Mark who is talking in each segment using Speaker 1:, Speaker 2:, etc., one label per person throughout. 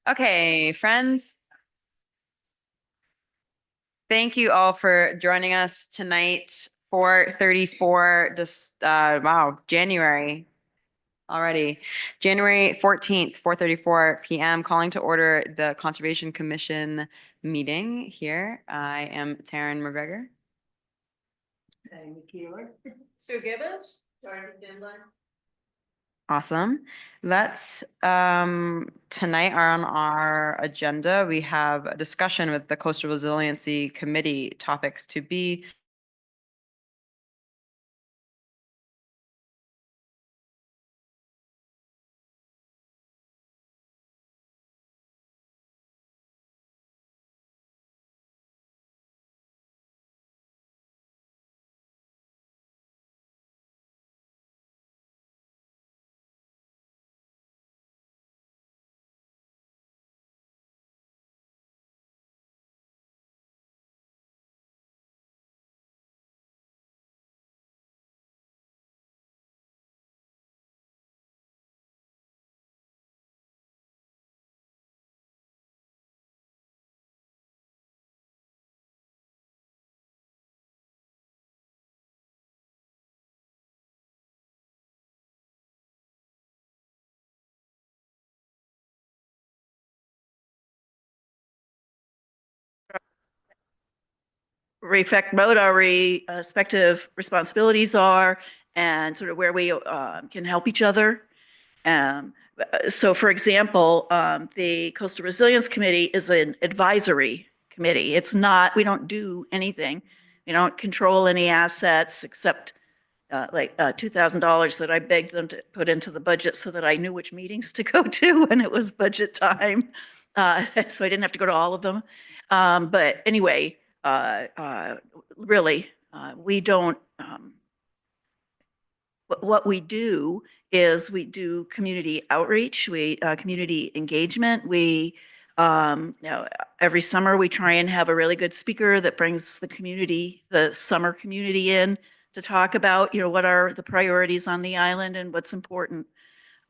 Speaker 1: Okay, friends. Thank you all for joining us tonight. 4:34, just wow, January already. January 14th, 4:34 p.m. Calling to order the Conservation Commission meeting here. I am Taryn McGregor.
Speaker 2: Amy Keeler. Sue Gibbons. Dorothy Finland.
Speaker 1: Awesome. Let's tonight are on our agenda. We have a discussion with the Coastal Resiliency Committee topics to be
Speaker 2: reflect what our respective responsibilities are and sort of where we can help each other. So for example, the Coastal Resilience Committee is an advisory committee. It's not, we don't do anything. We don't control any assets except like $2,000 that I begged them to put into the budget so that I knew which meetings to go to when it was budget time. So I didn't have to go to all of them. But anyway, really, we don't, what we do is we do community outreach, community engagement. We, every summer we try and have a really good speaker that brings the community, the summer community in to talk about, what are the priorities on the island and what's important.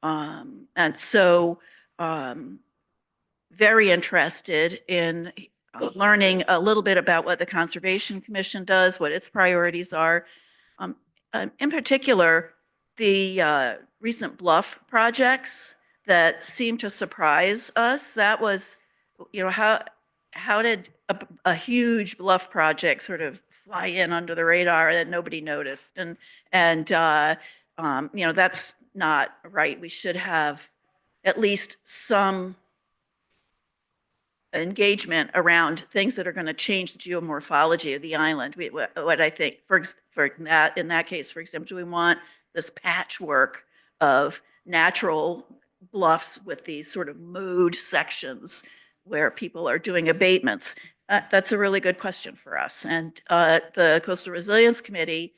Speaker 2: And so, very interested in learning a little bit about what the Conservation Commission does, what its priorities are. In particular, the recent bluff projects that seem to surprise us. That was, how did a huge bluff project sort of fly in under the radar that nobody noticed? And that's not right. We should have at least some engagement around things that are going to change the geomorphology of the island. What I think, in that case, for example, do we want this patchwork of natural bluffs with these sort of mowed sections where people are doing abatements? That's a really good question for us. And the Coastal Resilience Committee,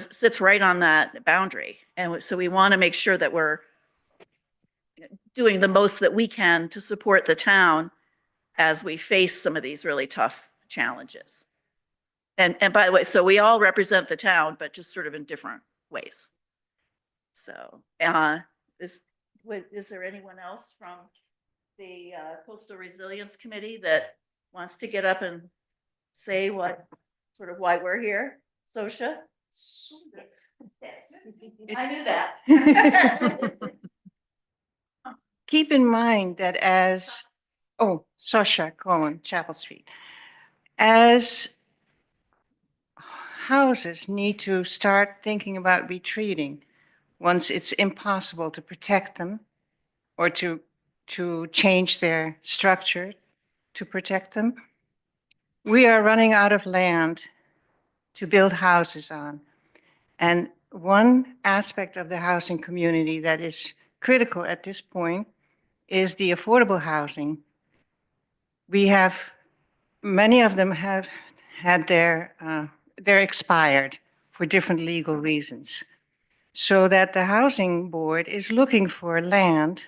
Speaker 2: sits right on that boundary. And so we want to make sure that we're doing the most that we can to support the town as we face some of these really tough challenges. And by the way, so we all represent the town, but just sort of in different ways. So is there anyone else from the Coastal Resilience Committee that wants to get up and say why we're here? Sosha? Yes, I knew that.
Speaker 3: Keep in mind that Sosha Cohen, Chapel Street, as houses need to start thinking about retreating once it's impossible to protect them or to change their structure to protect them, we are running out of land to build houses on. And one aspect of the housing community that is critical at this point is the affordable housing. Many of them have had they're expired for different legal reasons. so that the housing board is looking for land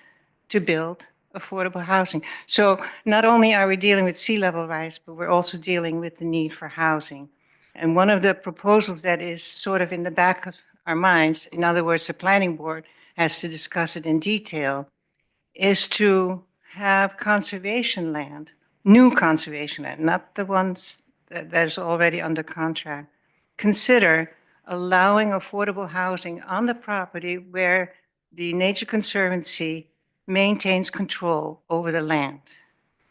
Speaker 3: to build affordable housing. So not only are we dealing with sea level rise, but we're also dealing with the need for housing. And one of the proposals that is sort of in the back of our minds, in other words, the planning board has to discuss it in detail, is to have conservation land, new conservation land, not the ones that's already under contract, consider allowing affordable housing on the property where the Nature Conservancy maintains control over the land,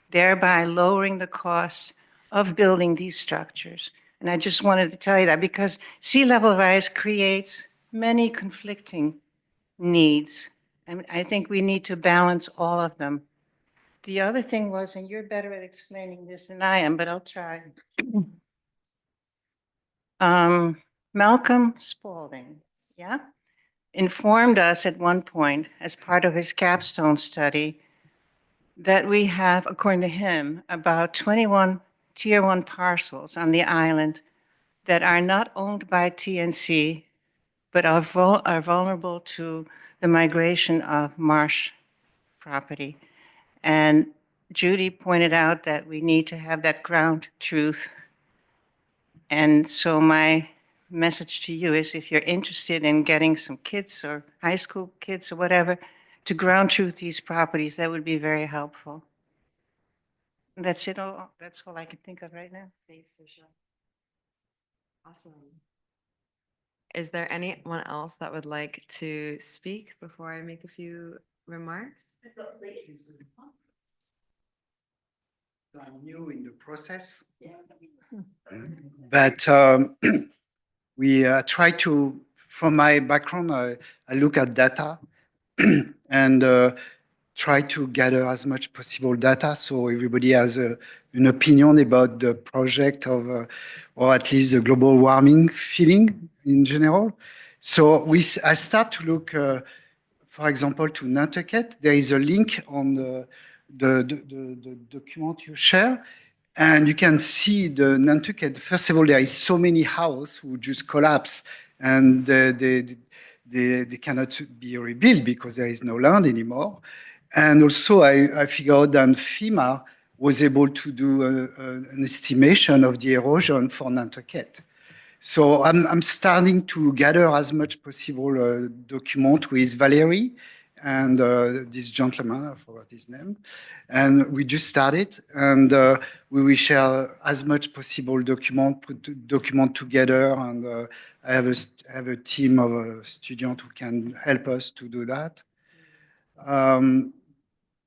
Speaker 3: thereby lowering the cost of building these structures. And I just wanted to tell you that because sea level rise creates many conflicting needs. And I think we need to balance all of them. The other thing was, and you're better at explaining this than I am, but I'll try. Malcolm Spaulding, yeah, informed us at one point as part of his capstone study that we have, according to him, about 21 tier 1 parcels on the island that are not owned by TNC, but are vulnerable to the migration of marsh property. And Judy pointed out that we need to have that ground truth. And so my message to you is if you're interested in getting some kids or high school kids or whatever to ground truth these properties, that would be very helpful. And that's it. That's all I can think of right now.
Speaker 1: Thanks, Michelle. Awesome. Is there anyone else that would like to speak before I make a few remarks?
Speaker 4: I'm new in the process, but we try to, from my background, I look at data and try to gather as much possible data so everybody has an opinion about the project of, or at least the global warming feeling in general. So I start to look, for example, to Nantucket. There is a link on the document you share, and you can see the Nantucket. First of all, there is so many houses who just collapse, and they cannot be rebuilt because there is no land anymore. And also, I figured out that FEMA was able to do an estimation of the erosion for Nantucket. So I'm starting to gather as much possible document with Valerie and this gentleman, I forgot his name. And we just started, and we will share as much possible document, put document together, and I have a team of students who can help us to do that.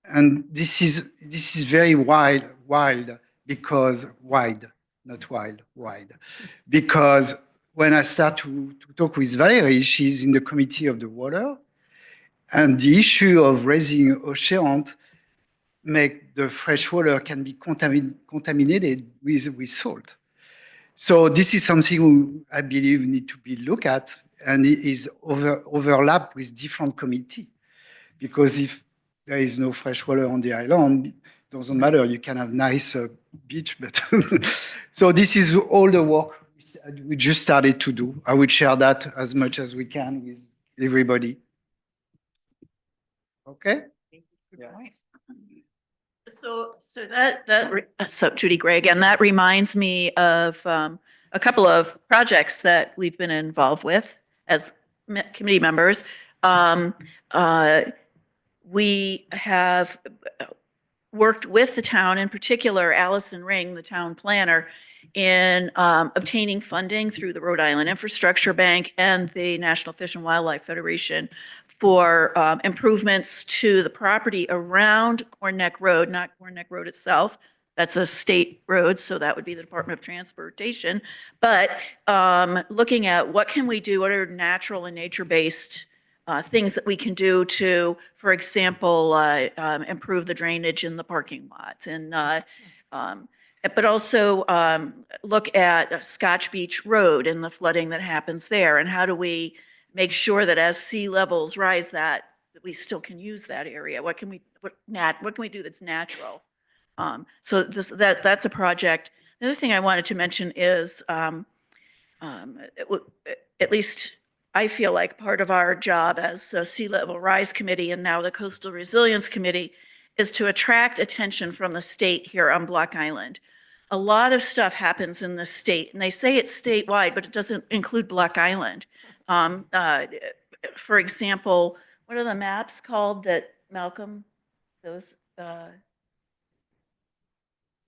Speaker 4: And this is very wild because wide, not wild, wide. Because when I start to talk with Valerie, she's in the committee of the water, and the issue of raising oceans make the fresh water can be contaminated with salt. So this is something I believe need to be looked at, and it is overlap with different committee. Because if there is no fresh water on the island, it doesn't matter. You can have nice beach, but so this is all the work we just started to do. I would share that as much as we can with everybody. Okay.
Speaker 3: Good point.
Speaker 2: So Judy Gray again, that reminds me of a couple of projects that we've been involved with as committee members. We have worked with the town, in particular, Allison Ring, the town planner, in obtaining funding through the Rhode Island Infrastructure Bank and the National Fish and Wildlife Federation for improvements to the property around Corn Neck Road, not Corn Neck Road itself. That's a state road, so that would be the Department of Transportation. But looking at what can we do, what are natural and nature-based things that we can do to, for example, improve the drainage in the parking lots, and but also look at Scotch Beach Road and the flooding that happens there, and how do we make sure that as sea levels rise, that we still can use that area? What can we do that's natural? So that's a project. The other thing I wanted to mention is, at least I feel like part of our job as a Sea Level Rise Committee and now the Coastal Resilience Committee is to attract attention from the state here on Block Island. A lot of stuff happens in the state, and they say it's statewide, but it doesn't include Block Island. Um, uh, for example, what are the maps called that Malcolm, those,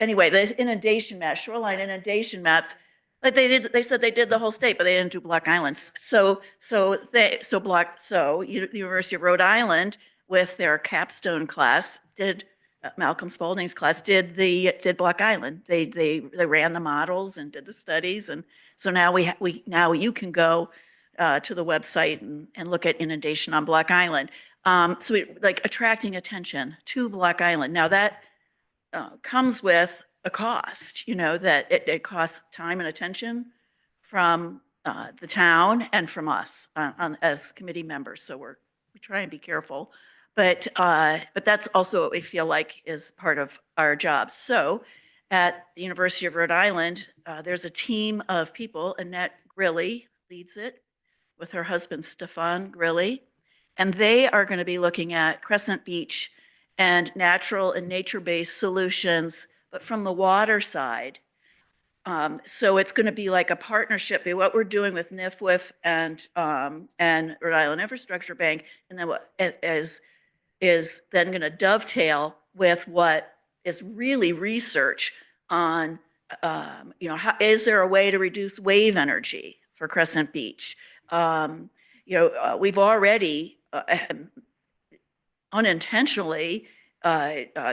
Speaker 2: anyway, the inundation maps, shoreline inundation maps, like they said they did the whole state, but they didn't do Block Islands. So the University of Rhode Island with their capstone class did, Malcolm Spaulding's class did Block Island. They ran the models and did the studies. And so now now you can go to the website and look at inundation on Block Island. So like attracting attention to Block Island. Now that comes with a cost, that it costs time and attention from the town and from us as committee members. So we try and be careful, but that's also what we feel like is part of our job. So at the University of Rhode Island, there's a team of people. Annette Grilly leads it with her husband, Stefan Grilly, and they are going to be looking at Crescent Beach and natural and nature-based solutions, but from the water side. So it's going to be like a partnership. What we're doing with NIFWIF and Rhode Island Infrastructure Bank, and then what is then going to dovetail with what is really research on, is there a way to reduce wave energy for Crescent Beach? We've already unintentionally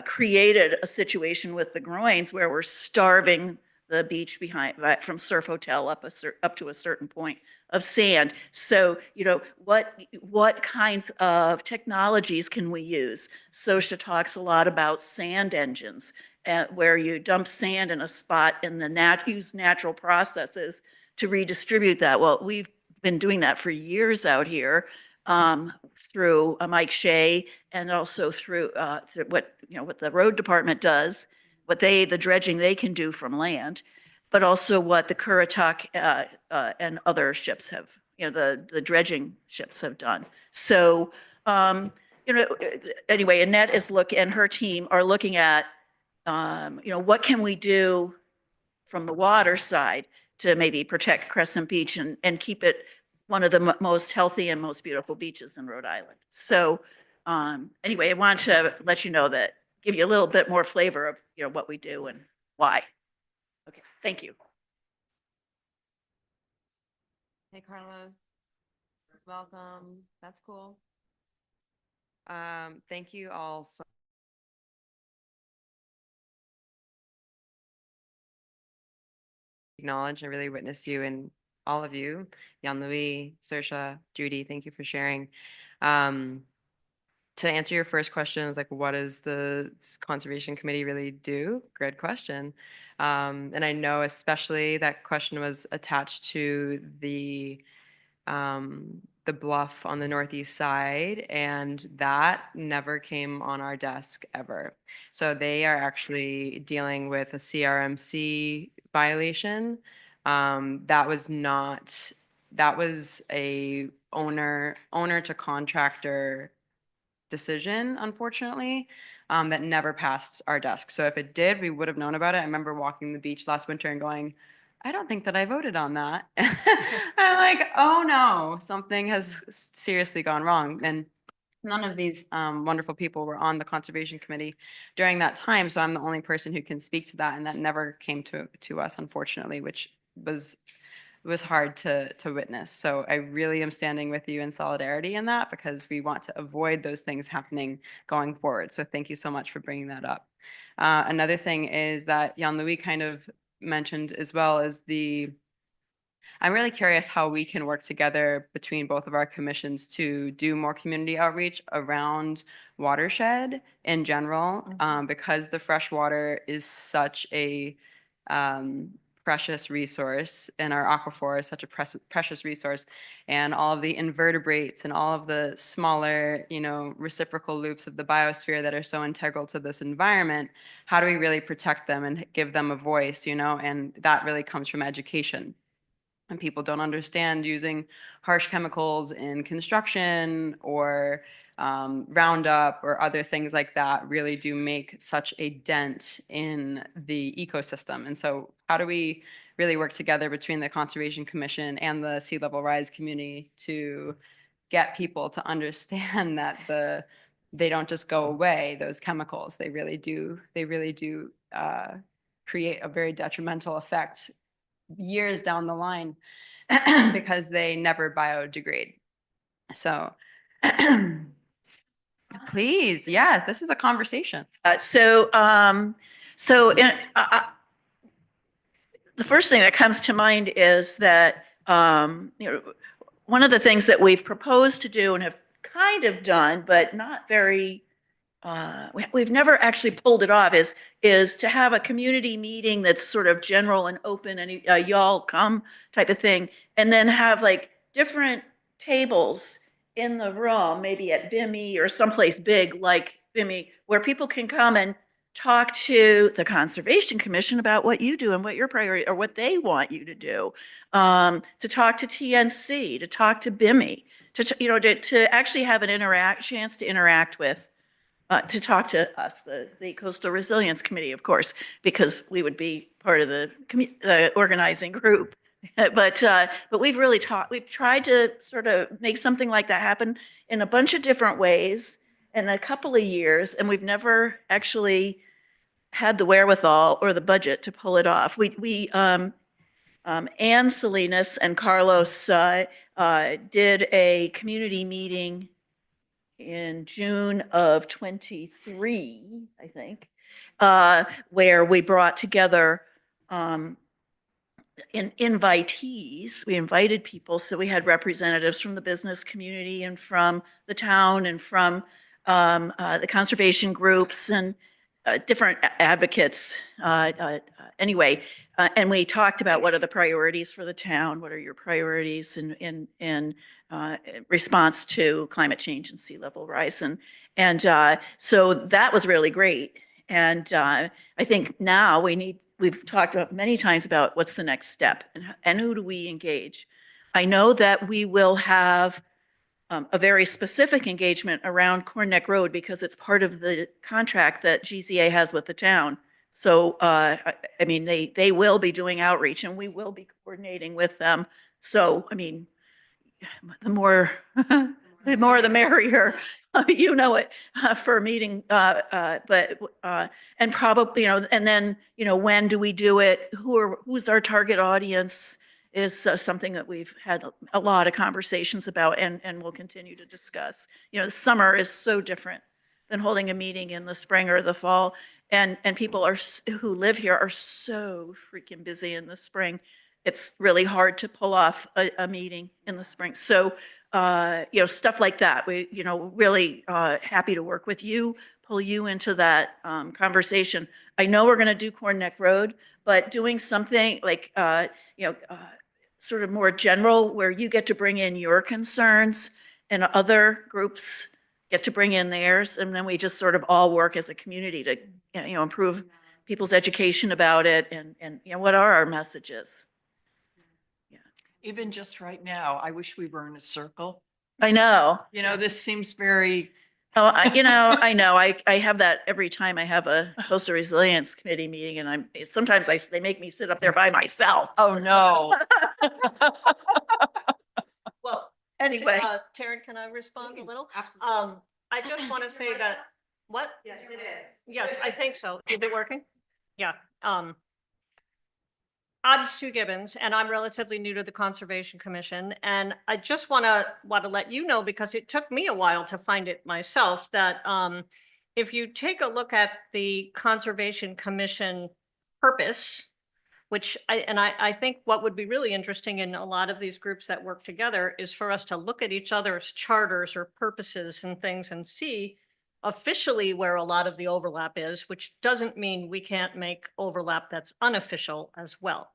Speaker 2: created a situation with the groins where we're starving the beach from Surf Hotel up to a certain point of sand. So, what kinds of technologies can we use? SOSHA talks a lot about sand engines, where you dump sand in a spot and use natural processes to redistribute that. Well, we've been doing that for years out here. Through Mike Shea and also through what the road department does, the dredging they can do from land, but also what the Currituck and other ships have, the dredging ships have done. So, anyway, Annette and her team are looking at, what can we do from the water side to maybe protect Crescent Beach and keep it one of the most healthy and most beautiful beaches in Rhode Island. So anyway, I want to let you know that, give you a little bit more flavor of what we do and why. Okay, thank you.
Speaker 1: Hey, Carlos. Welcome. That's cool. Thank you all so acknowledge. I really witness you and all of you, Jan-Louis, Saoirse, Judy, thank you for sharing. To answer your first question, is like, what does the Conservation Committee really do? Good question. And I know especially that question was attached to the bluff on the northeast side, and that never came on our desk ever. So they are actually dealing with a CRMC violation. That was a owner to contractor decision, unfortunately, that never passed our desk. So if it did, we would have known about it. I remember walking the beach last winter and going, I don't think that I voted on that. I'm like, oh no, something has seriously gone wrong. And none of these wonderful people were on the Conservation Committee during that time. So I'm the only person who can speak to that. And that never came to us, unfortunately, which was hard to witness. So I really am standing with you in solidarity in that, because we want to avoid those things happening going forward. So thank you so much for bringing that up. Another thing is that Jan-Louis kind of mentioned as well as I'm really curious how we can work together between both of our commissions to do more community outreach around watershed in general, because the fresh water is such a precious resource, and our aquifer is such a precious resource, and all of the invertebrates and all of the smaller, reciprocal loops of the biosphere that are so integral to this environment. How do we really protect them and give them a voice, and that really comes from education. and people don't understand using harsh chemicals in construction or Roundup or other things like that really do make such a dent in the ecosystem. And so how do we really work together between the Conservation Commission and the sea level rise community to get people to understand that they don't just go away, those chemicals, they really do create a very detrimental effect years down the line because they never biodegrade. So please, yes, this is a conversation.
Speaker 2: The first thing that comes to mind is that, one of the things that we've proposed to do and have kind of done, but not very, we've never actually pulled it off, is to have a community meeting that's sort of general and open and y'all come type of thing, and then have like different tables in the room, maybe at Bimmy or someplace big like Bimmy, where people can come and talk to the Conservation Commission about what you do and what your priority or what they want you to do. To talk to TNC, to talk to Bimmy, to actually have an chance to interact with, to talk to us, the Coastal Resilience Committee, of course, because we would be part of the organizing group. But we've tried to sort of make something like that happen in a bunch of different ways in a couple of years, and we've never actually had the wherewithal or the budget to pull it off. Ann Salinas and Carlos did a community meeting in June of 23, I think, where we brought together invitees. We invited people, so we had representatives from the business community and from the town and from the conservation groups and different advocates. Anyway, and we talked about what are the priorities for the town, what are your priorities in response to climate change and sea level rise, and so that was really great. And I think now we've talked about many times about what's the next step and who do we engage. I know that we will have a very specific engagement around Corn Neck Road because it's part of the contract that GZA has with the town. So, I mean, they will be doing outreach and we will be coordinating with them. So, I mean, the more, the more the merrier, you know it, for a meeting, and probably, and then, when do we do it? Who's our target audience is something that we've had a lot of conversations about and will continue to discuss. The summer is so different than holding a meeting in the spring or the fall. And people who live here are so freaking busy in the spring. It's really hard to pull off a meeting in the spring. So, stuff like that. We, really happy to work with you, pull you into that conversation. I know we're going to do Corn Neck Road, but doing something like, sort of more general where you get to bring in your concerns and other groups get to bring in theirs. And then we just sort of all work as a community to, improve people's education about it and what are our messages?
Speaker 5: Even just right now, I wish we were in a circle.
Speaker 2: I know.
Speaker 5: This seems very.
Speaker 2: Oh, I know. I have that every time I have a Coastal Resilience Committee meeting, and sometimes they make me sit up there by myself.
Speaker 5: Oh, no.
Speaker 6: Well,
Speaker 2: Anyway.
Speaker 6: Taryn, can I respond a little?
Speaker 1: Absolutely.
Speaker 6: I just want to say that, what?
Speaker 3: Yes, it is.
Speaker 6: Yes, I think so. Is it working? Yeah. I'm Sue Gibbons, and I'm relatively new to the Conservation Commission. And I just want to let you know, because it took me a while to find it myself, that if you take a look at the Conservation Commission purpose, which I think what would be really interesting in a lot of these groups that work together is for us to look at each other's charters or purposes and things and see officially where a lot of the overlap is, which doesn't mean we can't make overlap that's unofficial as well.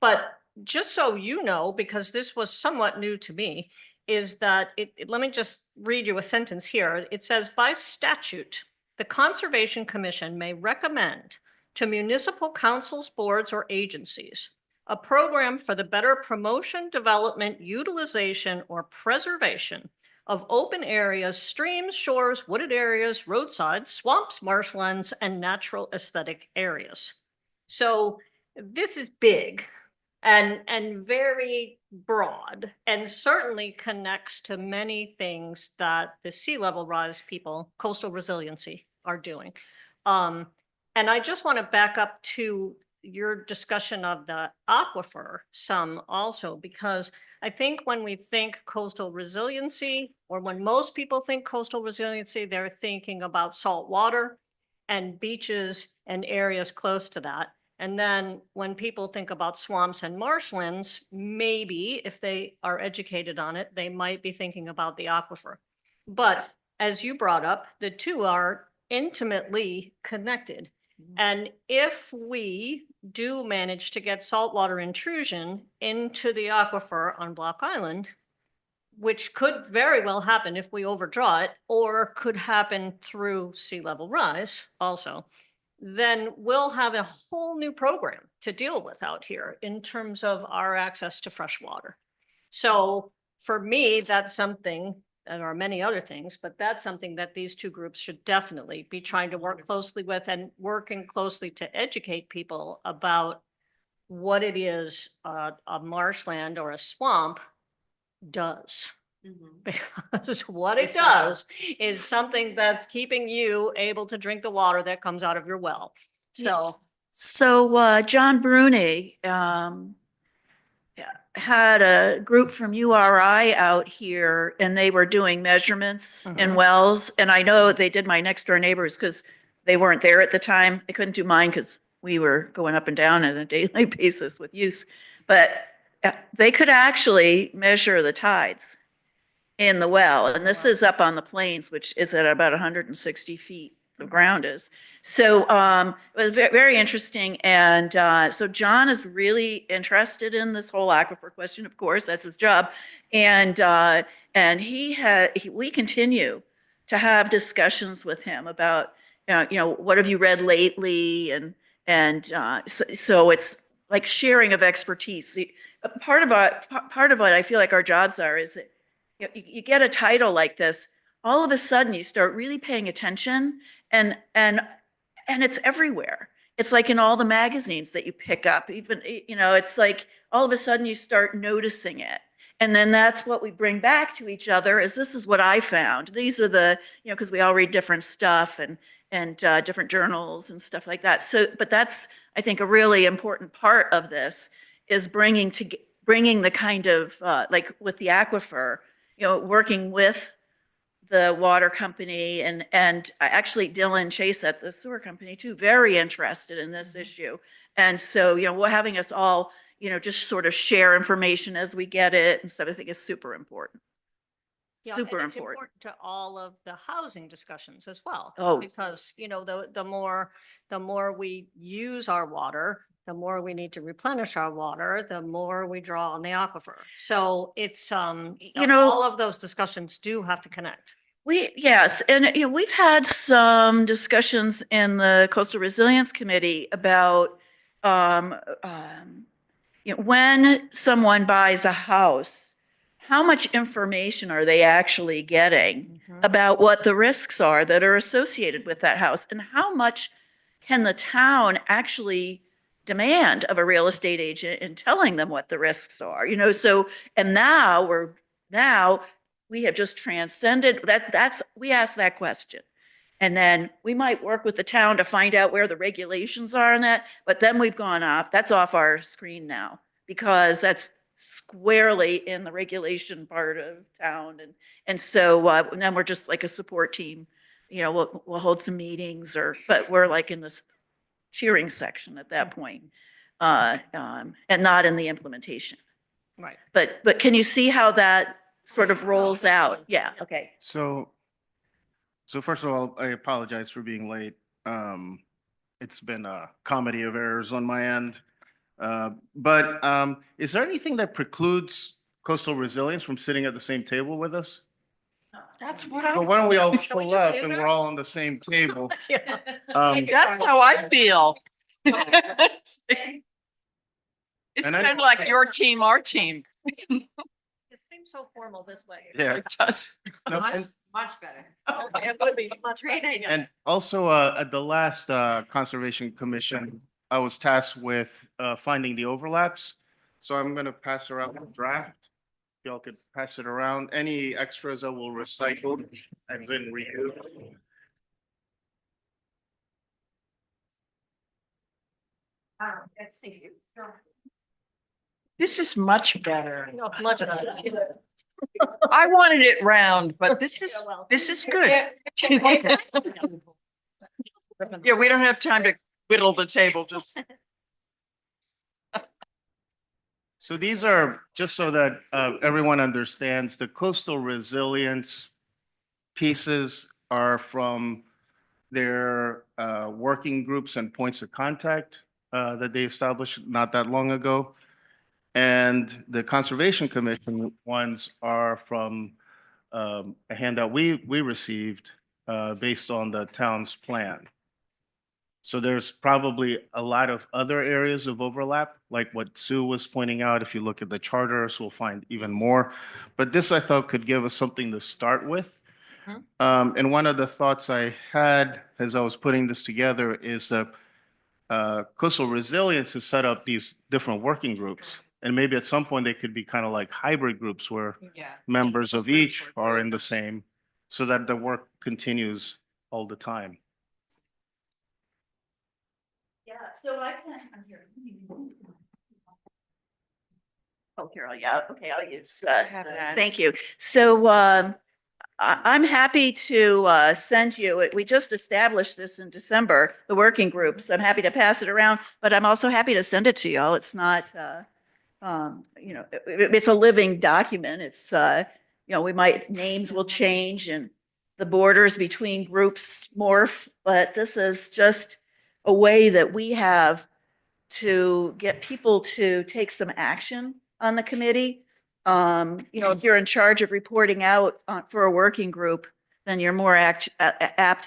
Speaker 6: But just so you know, because this was somewhat new to me, is that let me just read you a sentence here. It says, by statute, the Conservation Commission may recommend to municipal councils, boards, or agencies a program for the better promotion, development, utilization, or preservation of open areas, streams, shores, wooded areas, roadsides, swamps, marshlands, and natural aesthetic areas. So this is big and very broad, and certainly connects to many things that the sea level rise people, coastal resiliency, are doing. And I just want to back up to your discussion of the aquifer some also, because I think when we think coastal resiliency, or when most people think coastal resiliency, they're thinking about salt water and beaches and areas close to that. And then when people think about swamps and marshlands, maybe if they are educated on it, they might be thinking about the aquifer. But as you brought up, the two are intimately connected. And if we do manage to get saltwater intrusion into the aquifer on Block Island, which could very well happen if we overdraw it, or could happen through sea level rise also, then we'll have a whole new program to deal with out here in terms of our access to fresh water. So for me, that's something, and there are many other things, but that's something that these two groups should definitely be trying to work closely with, and working closely to educate people about what it is a marshland or a swamp does. Because what it does is something that's keeping you able to drink the water that comes out of your well. So
Speaker 2: So John Bruni had a group from URI out here, and they were doing measurements in
Speaker 6: Mhm.
Speaker 2: wells. And I know they did my next door neighbors because they weren't there at the time. They couldn't do mine because we were going up and down on a daily basis with use. But they could actually measure the tides in the well. And this is up on the plains, which is at about 160 feet the ground is. So it was very interesting. And so John is really interested in this whole aquifer question, of course, that's his job. And we continue to have discussions with him about, what have you read lately? So it's like sharing of expertise. See, part of what I feel like our jobs are is that you get a title like this, all of a sudden you start really paying attention, and it's everywhere. It's like in all the magazines that you pick up, even, it's like all of a sudden you start noticing it. And then that's what we bring back to each other, is this is what I found. These are the, because we all read different stuff and different journals and stuff like that. So, but that's, I think, a really important part of this is bringing the kind of, like with the aquifer, working with the water company and actually Dylan Chase at the sewer company too, very interested in this issue. And so, we're having us all, just sort of share information as we get it and stuff, I think is super important.
Speaker 6: yeah,
Speaker 2: Super
Speaker 6: and it's
Speaker 2: important.
Speaker 6: important to all of the housing discussions as well.
Speaker 2: Oh.
Speaker 6: Because, the more we use our water, the more we need to replenish our water, the more we draw on the aquifer. So it's, all of those discussions do have to connect.
Speaker 2: Yes, and we've had some discussions in the Coastal Resilience Committee about when someone buys a house, how much information are they actually getting about what the risks are that are associated with that house, and how much can the town actually demand of a real estate agent in telling them what the risks are? So, and now we have just transcended that. We ask that question. And then we might work with the town to find out where the regulations are on that, but then we've gone off, that's off our screen now, because that's squarely in the regulation part of town. And so and then we're just like a support team, we'll hold some meetings, but we're like in this cheering section at that point, and not in the implementation.
Speaker 6: Right.
Speaker 2: But can you see how that sort of rolls out? Yeah, okay.
Speaker 7: So first of all, I apologize for being late. It's been a comedy of errors on my end. But is there anything that precludes Coastal Resilience from sitting at the same table with us?
Speaker 5: That's what
Speaker 7: Well, why don't we all
Speaker 6: Shall we
Speaker 7: pull
Speaker 6: just
Speaker 7: up
Speaker 6: do
Speaker 7: and
Speaker 6: that?
Speaker 7: we're all on the same table?
Speaker 6: Yeah.
Speaker 5: That's how I feel. It's
Speaker 7: And I-
Speaker 5: kind of like your team, our team.
Speaker 6: It seems so formal this way.
Speaker 7: Yeah.
Speaker 5: It does.
Speaker 7: No, and-
Speaker 1: Much better.
Speaker 6: It would be much great idea.
Speaker 7: And also, at the last Conservation Commission, I was tasked with finding the overlaps. So I'm going to pass around the draft. Y'all could pass it around. Any extras I will recycle and then redo.
Speaker 6: Let's see.
Speaker 5: This is much better.
Speaker 6: No, much better.
Speaker 5: I wanted it round, but this is good. Yeah, we don't have time to whittle the table, just.
Speaker 7: So these are, just so that everyone understands, the coastal resilience pieces are from their working groups and points of contact that they established not that long ago. And the Conservation Commission ones are from a handout we received based on the town's plan. So there's probably a lot of other areas of overlap, like what Sue was pointing out. If you look at the charters, we'll find even more. But this, I thought, could give us something to start with. And one of the thoughts I had as I was putting this together is that coastal resilience has set up these different working groups. And maybe at some point they could be kind of like hybrid groups where
Speaker 1: Yeah.
Speaker 7: members of each are in the same, so that the work continues all the time.
Speaker 2: Yeah, so I can, I'm here. Oh, here, yeah, okay, I'll use,
Speaker 3: Have that.
Speaker 2: thank you. So, I'm happy to, send you, we just established this in December, the working groups. I'm happy to pass it around, but I'm also happy to send it to y'all. It's not, it's a living document. It's, names will change and the borders between groups morph, but this is just a way that we have to get people to take some action on the committee. If you're in charge of reporting out for a working group, then you're more apt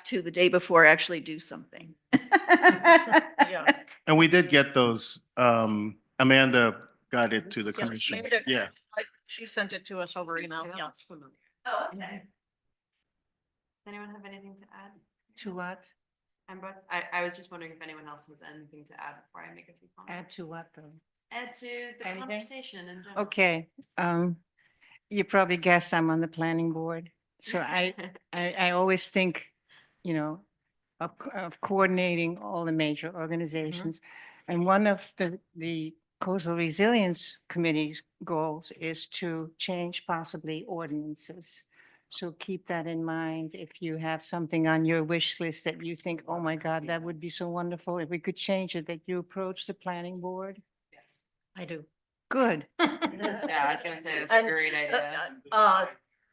Speaker 2: to the day before actually do something.
Speaker 6: Yeah.
Speaker 7: And we did get those, Amanda got it to the
Speaker 6: Yeah,
Speaker 7: commission.
Speaker 6: Amanda-
Speaker 7: Yeah.
Speaker 6: She sent it to us over email, yeah.
Speaker 2: Oh, okay.
Speaker 1: Does anyone have anything to add?
Speaker 3: To what?
Speaker 1: I was just wondering if anyone else has anything to add before I make a few comments.
Speaker 3: Add to what though?
Speaker 1: Add to the
Speaker 3: Anything?
Speaker 1: conversation in general.
Speaker 3: Okay, you probably guessed I'm on the planning board, so I always think, of coordinating all the major organizations. And one of the Coastal Resilience Committee's goals is to change possibly ordinances. So keep that in mind. If you have something on your wish list that you think, oh my God, that would be so wonderful, if we could change it, that you approach the planning board.
Speaker 1: Yes.
Speaker 6: I do.
Speaker 3: Good.
Speaker 1: Yeah, I was gonna say, that's a
Speaker 6: And,
Speaker 1: great idea.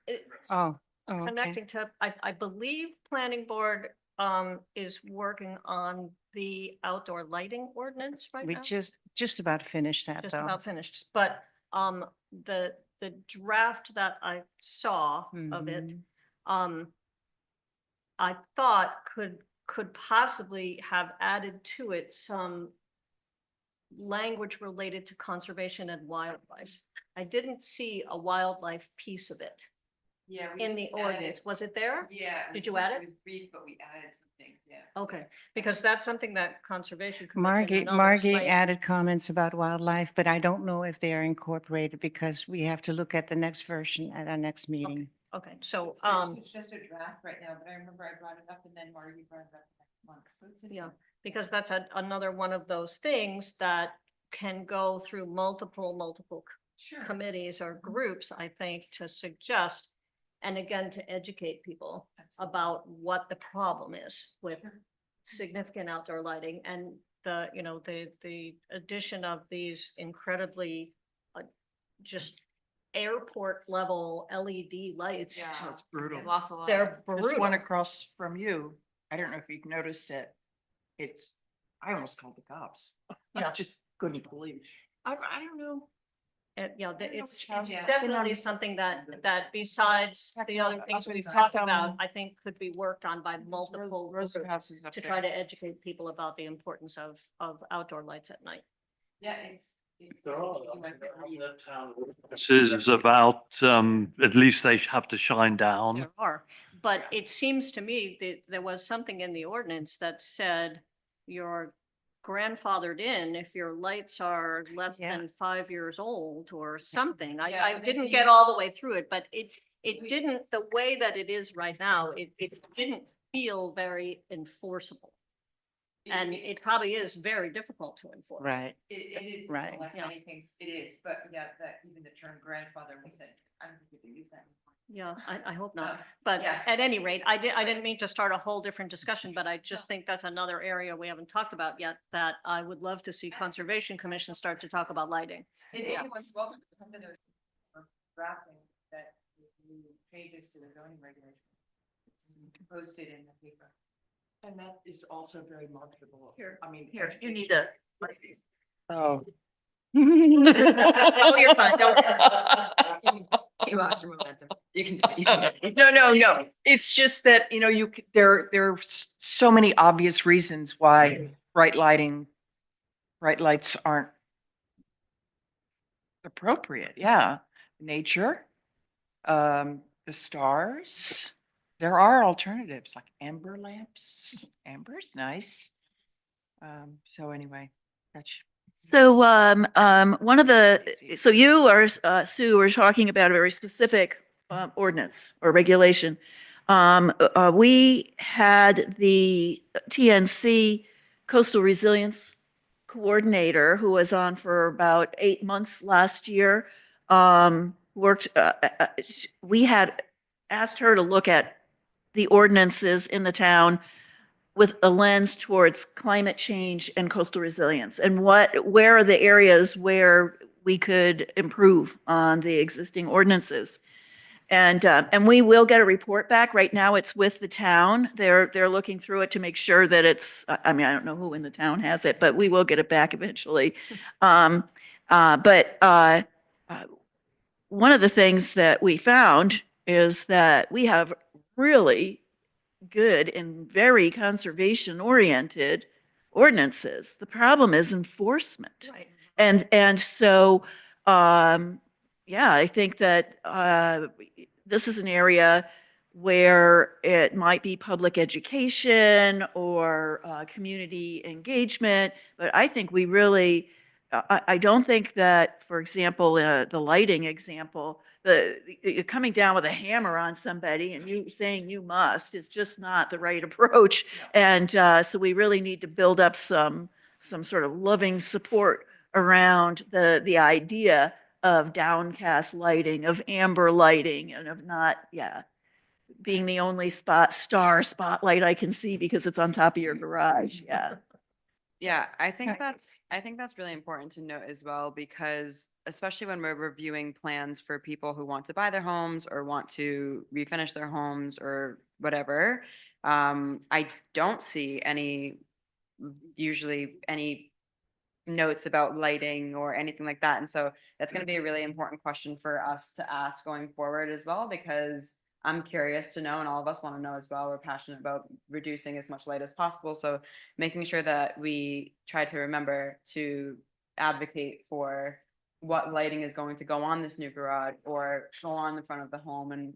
Speaker 6: it-
Speaker 3: Oh, okay.
Speaker 6: Connecting to, I believe planning board is working on the outdoor lighting ordinance right
Speaker 3: We
Speaker 6: now.
Speaker 3: just about finished that
Speaker 6: Just
Speaker 3: though.
Speaker 6: about finished, but the draft that I saw of it,
Speaker 3: Mhm.
Speaker 6: I thought could possibly have added to it some language related to conservation and wildlife. I didn't see a wildlife piece of it
Speaker 1: Yeah.
Speaker 6: in the ordinance. Was it there?
Speaker 1: Yeah.
Speaker 6: Did you add it?
Speaker 1: was brief, but we added something, yeah.
Speaker 6: Okay, because that's something that conservation. Commission
Speaker 3: Margie,
Speaker 6: and others
Speaker 3: Margie
Speaker 6: might-
Speaker 3: added comments about wildlife, but I don't know if they are incorporated because we have to look at the next version at our next meeting.
Speaker 6: Okay, so,
Speaker 8: It's just a draft right now, but I remember I brought it up and then Marty brought it up next month, so it's.
Speaker 6: yeah, because that's another one of those things that can go through multiple
Speaker 8: Sure.
Speaker 6: committees or groups, I think, to suggest, and again, to educate people about what the problem is with significant outdoor lighting and the addition of these incredibly just airport level LED lights.
Speaker 1: Yeah.
Speaker 5: It's brutal.
Speaker 1: We lost a lot.
Speaker 6: They're
Speaker 5: This one
Speaker 6: brutal.
Speaker 5: across from you, I don't know if you've noticed it. I almost called the cops.
Speaker 6: Yeah.
Speaker 5: I just couldn't believe. I don't know.
Speaker 6: Yeah,
Speaker 5: don't know
Speaker 6: it's
Speaker 5: which house.
Speaker 1: Yeah.
Speaker 6: definitely something that besides the other things we've talked about, I think could be worked on by multiple
Speaker 5: Rosa
Speaker 6: groups
Speaker 5: houses up
Speaker 6: to
Speaker 5: there.
Speaker 6: try to educate people about the importance of outdoor lights at night.
Speaker 1: Yeah, it's
Speaker 9: This is about, at least they have to shine down.
Speaker 6: There are, but it seems to me that there was something in the ordinance that said you're grandfathered in if your lights are less
Speaker 3: Yeah.
Speaker 6: than 5 years old or something.
Speaker 8: Yeah,
Speaker 6: I
Speaker 8: and if
Speaker 6: didn't
Speaker 8: you-
Speaker 6: get all the way through it, but it didn't, the way that it is right now, it didn't feel very enforceable. And it probably is very difficult to enforce.
Speaker 3: Right.
Speaker 8: It is,
Speaker 3: Right.
Speaker 8: like
Speaker 6: Yeah.
Speaker 8: many things, it is, but yeah, that even the term grandfather, we said, I don't think we can use that.
Speaker 6: Yeah, I hope
Speaker 8: No,
Speaker 6: not. But
Speaker 8: yeah.
Speaker 6: at any rate, I didn't mean to start a whole different discussion, but I just think that's another area we haven't talked about yet that I would love to see Conservation Commission start to talk about lighting.
Speaker 8: Anyone's welcome to come to the drafting that new changes to the zoning regulations. It's posted in the paper.
Speaker 5: And that is also very marketable.
Speaker 2: Here,
Speaker 5: I mean.
Speaker 2: Here, you need a.
Speaker 3: Oh.
Speaker 6: Oh, you're fine, don't.
Speaker 1: You lost your momentum. You can,
Speaker 5: No, no, no. It's just that, you know, there are so many obvious reasons why bright lights aren't appropriate. Yeah. Nature, the stars. There are alternatives like amber lamps. Amber's nice. So anyway, that's.
Speaker 2: So, one of so you or Sue were talking about a very specific ordinance or regulation. We had the TNC Coastal Resilience Coordinator who was on for about 8 months last year. We had asked her to look at the ordinances in the town with a lens towards climate change and coastal resilience and where are the areas where we could improve on the existing ordinances. And we will get a report back. Right now it's with the town. They're looking through it to make sure that it's, I mean, I don't know who in the town has it, but we will get it back eventually. But one of the things that we found is that we have really good and very conservation oriented ordinances. The problem is enforcement.
Speaker 6: Right.
Speaker 2: And so, yeah, I think that this is an area where it might be public education or community engagement, but I think we really, I don't think that, for example, the lighting example, you're coming down with a hammer on somebody and you saying you must is just not the right approach. And so we really need to build up some sort of loving support around the idea of downcast lighting, of amber lighting, and of not, being the only spotlight I can see because it's on top of your garage. Yeah.
Speaker 1: yeah, I think that's really important to note as well, because especially when we're reviewing plans for people who want to buy their homes or want to refinish their homes or whatever, I don't see usually any notes about lighting or anything like that. And so that's going to be a really important question for us to ask going forward as well, because I'm curious to know, and all of us want to know as well. We're passionate about reducing as much light as possible. So making sure that we try to remember to advocate for what lighting is going to go on this new garage or go on the front of the home, and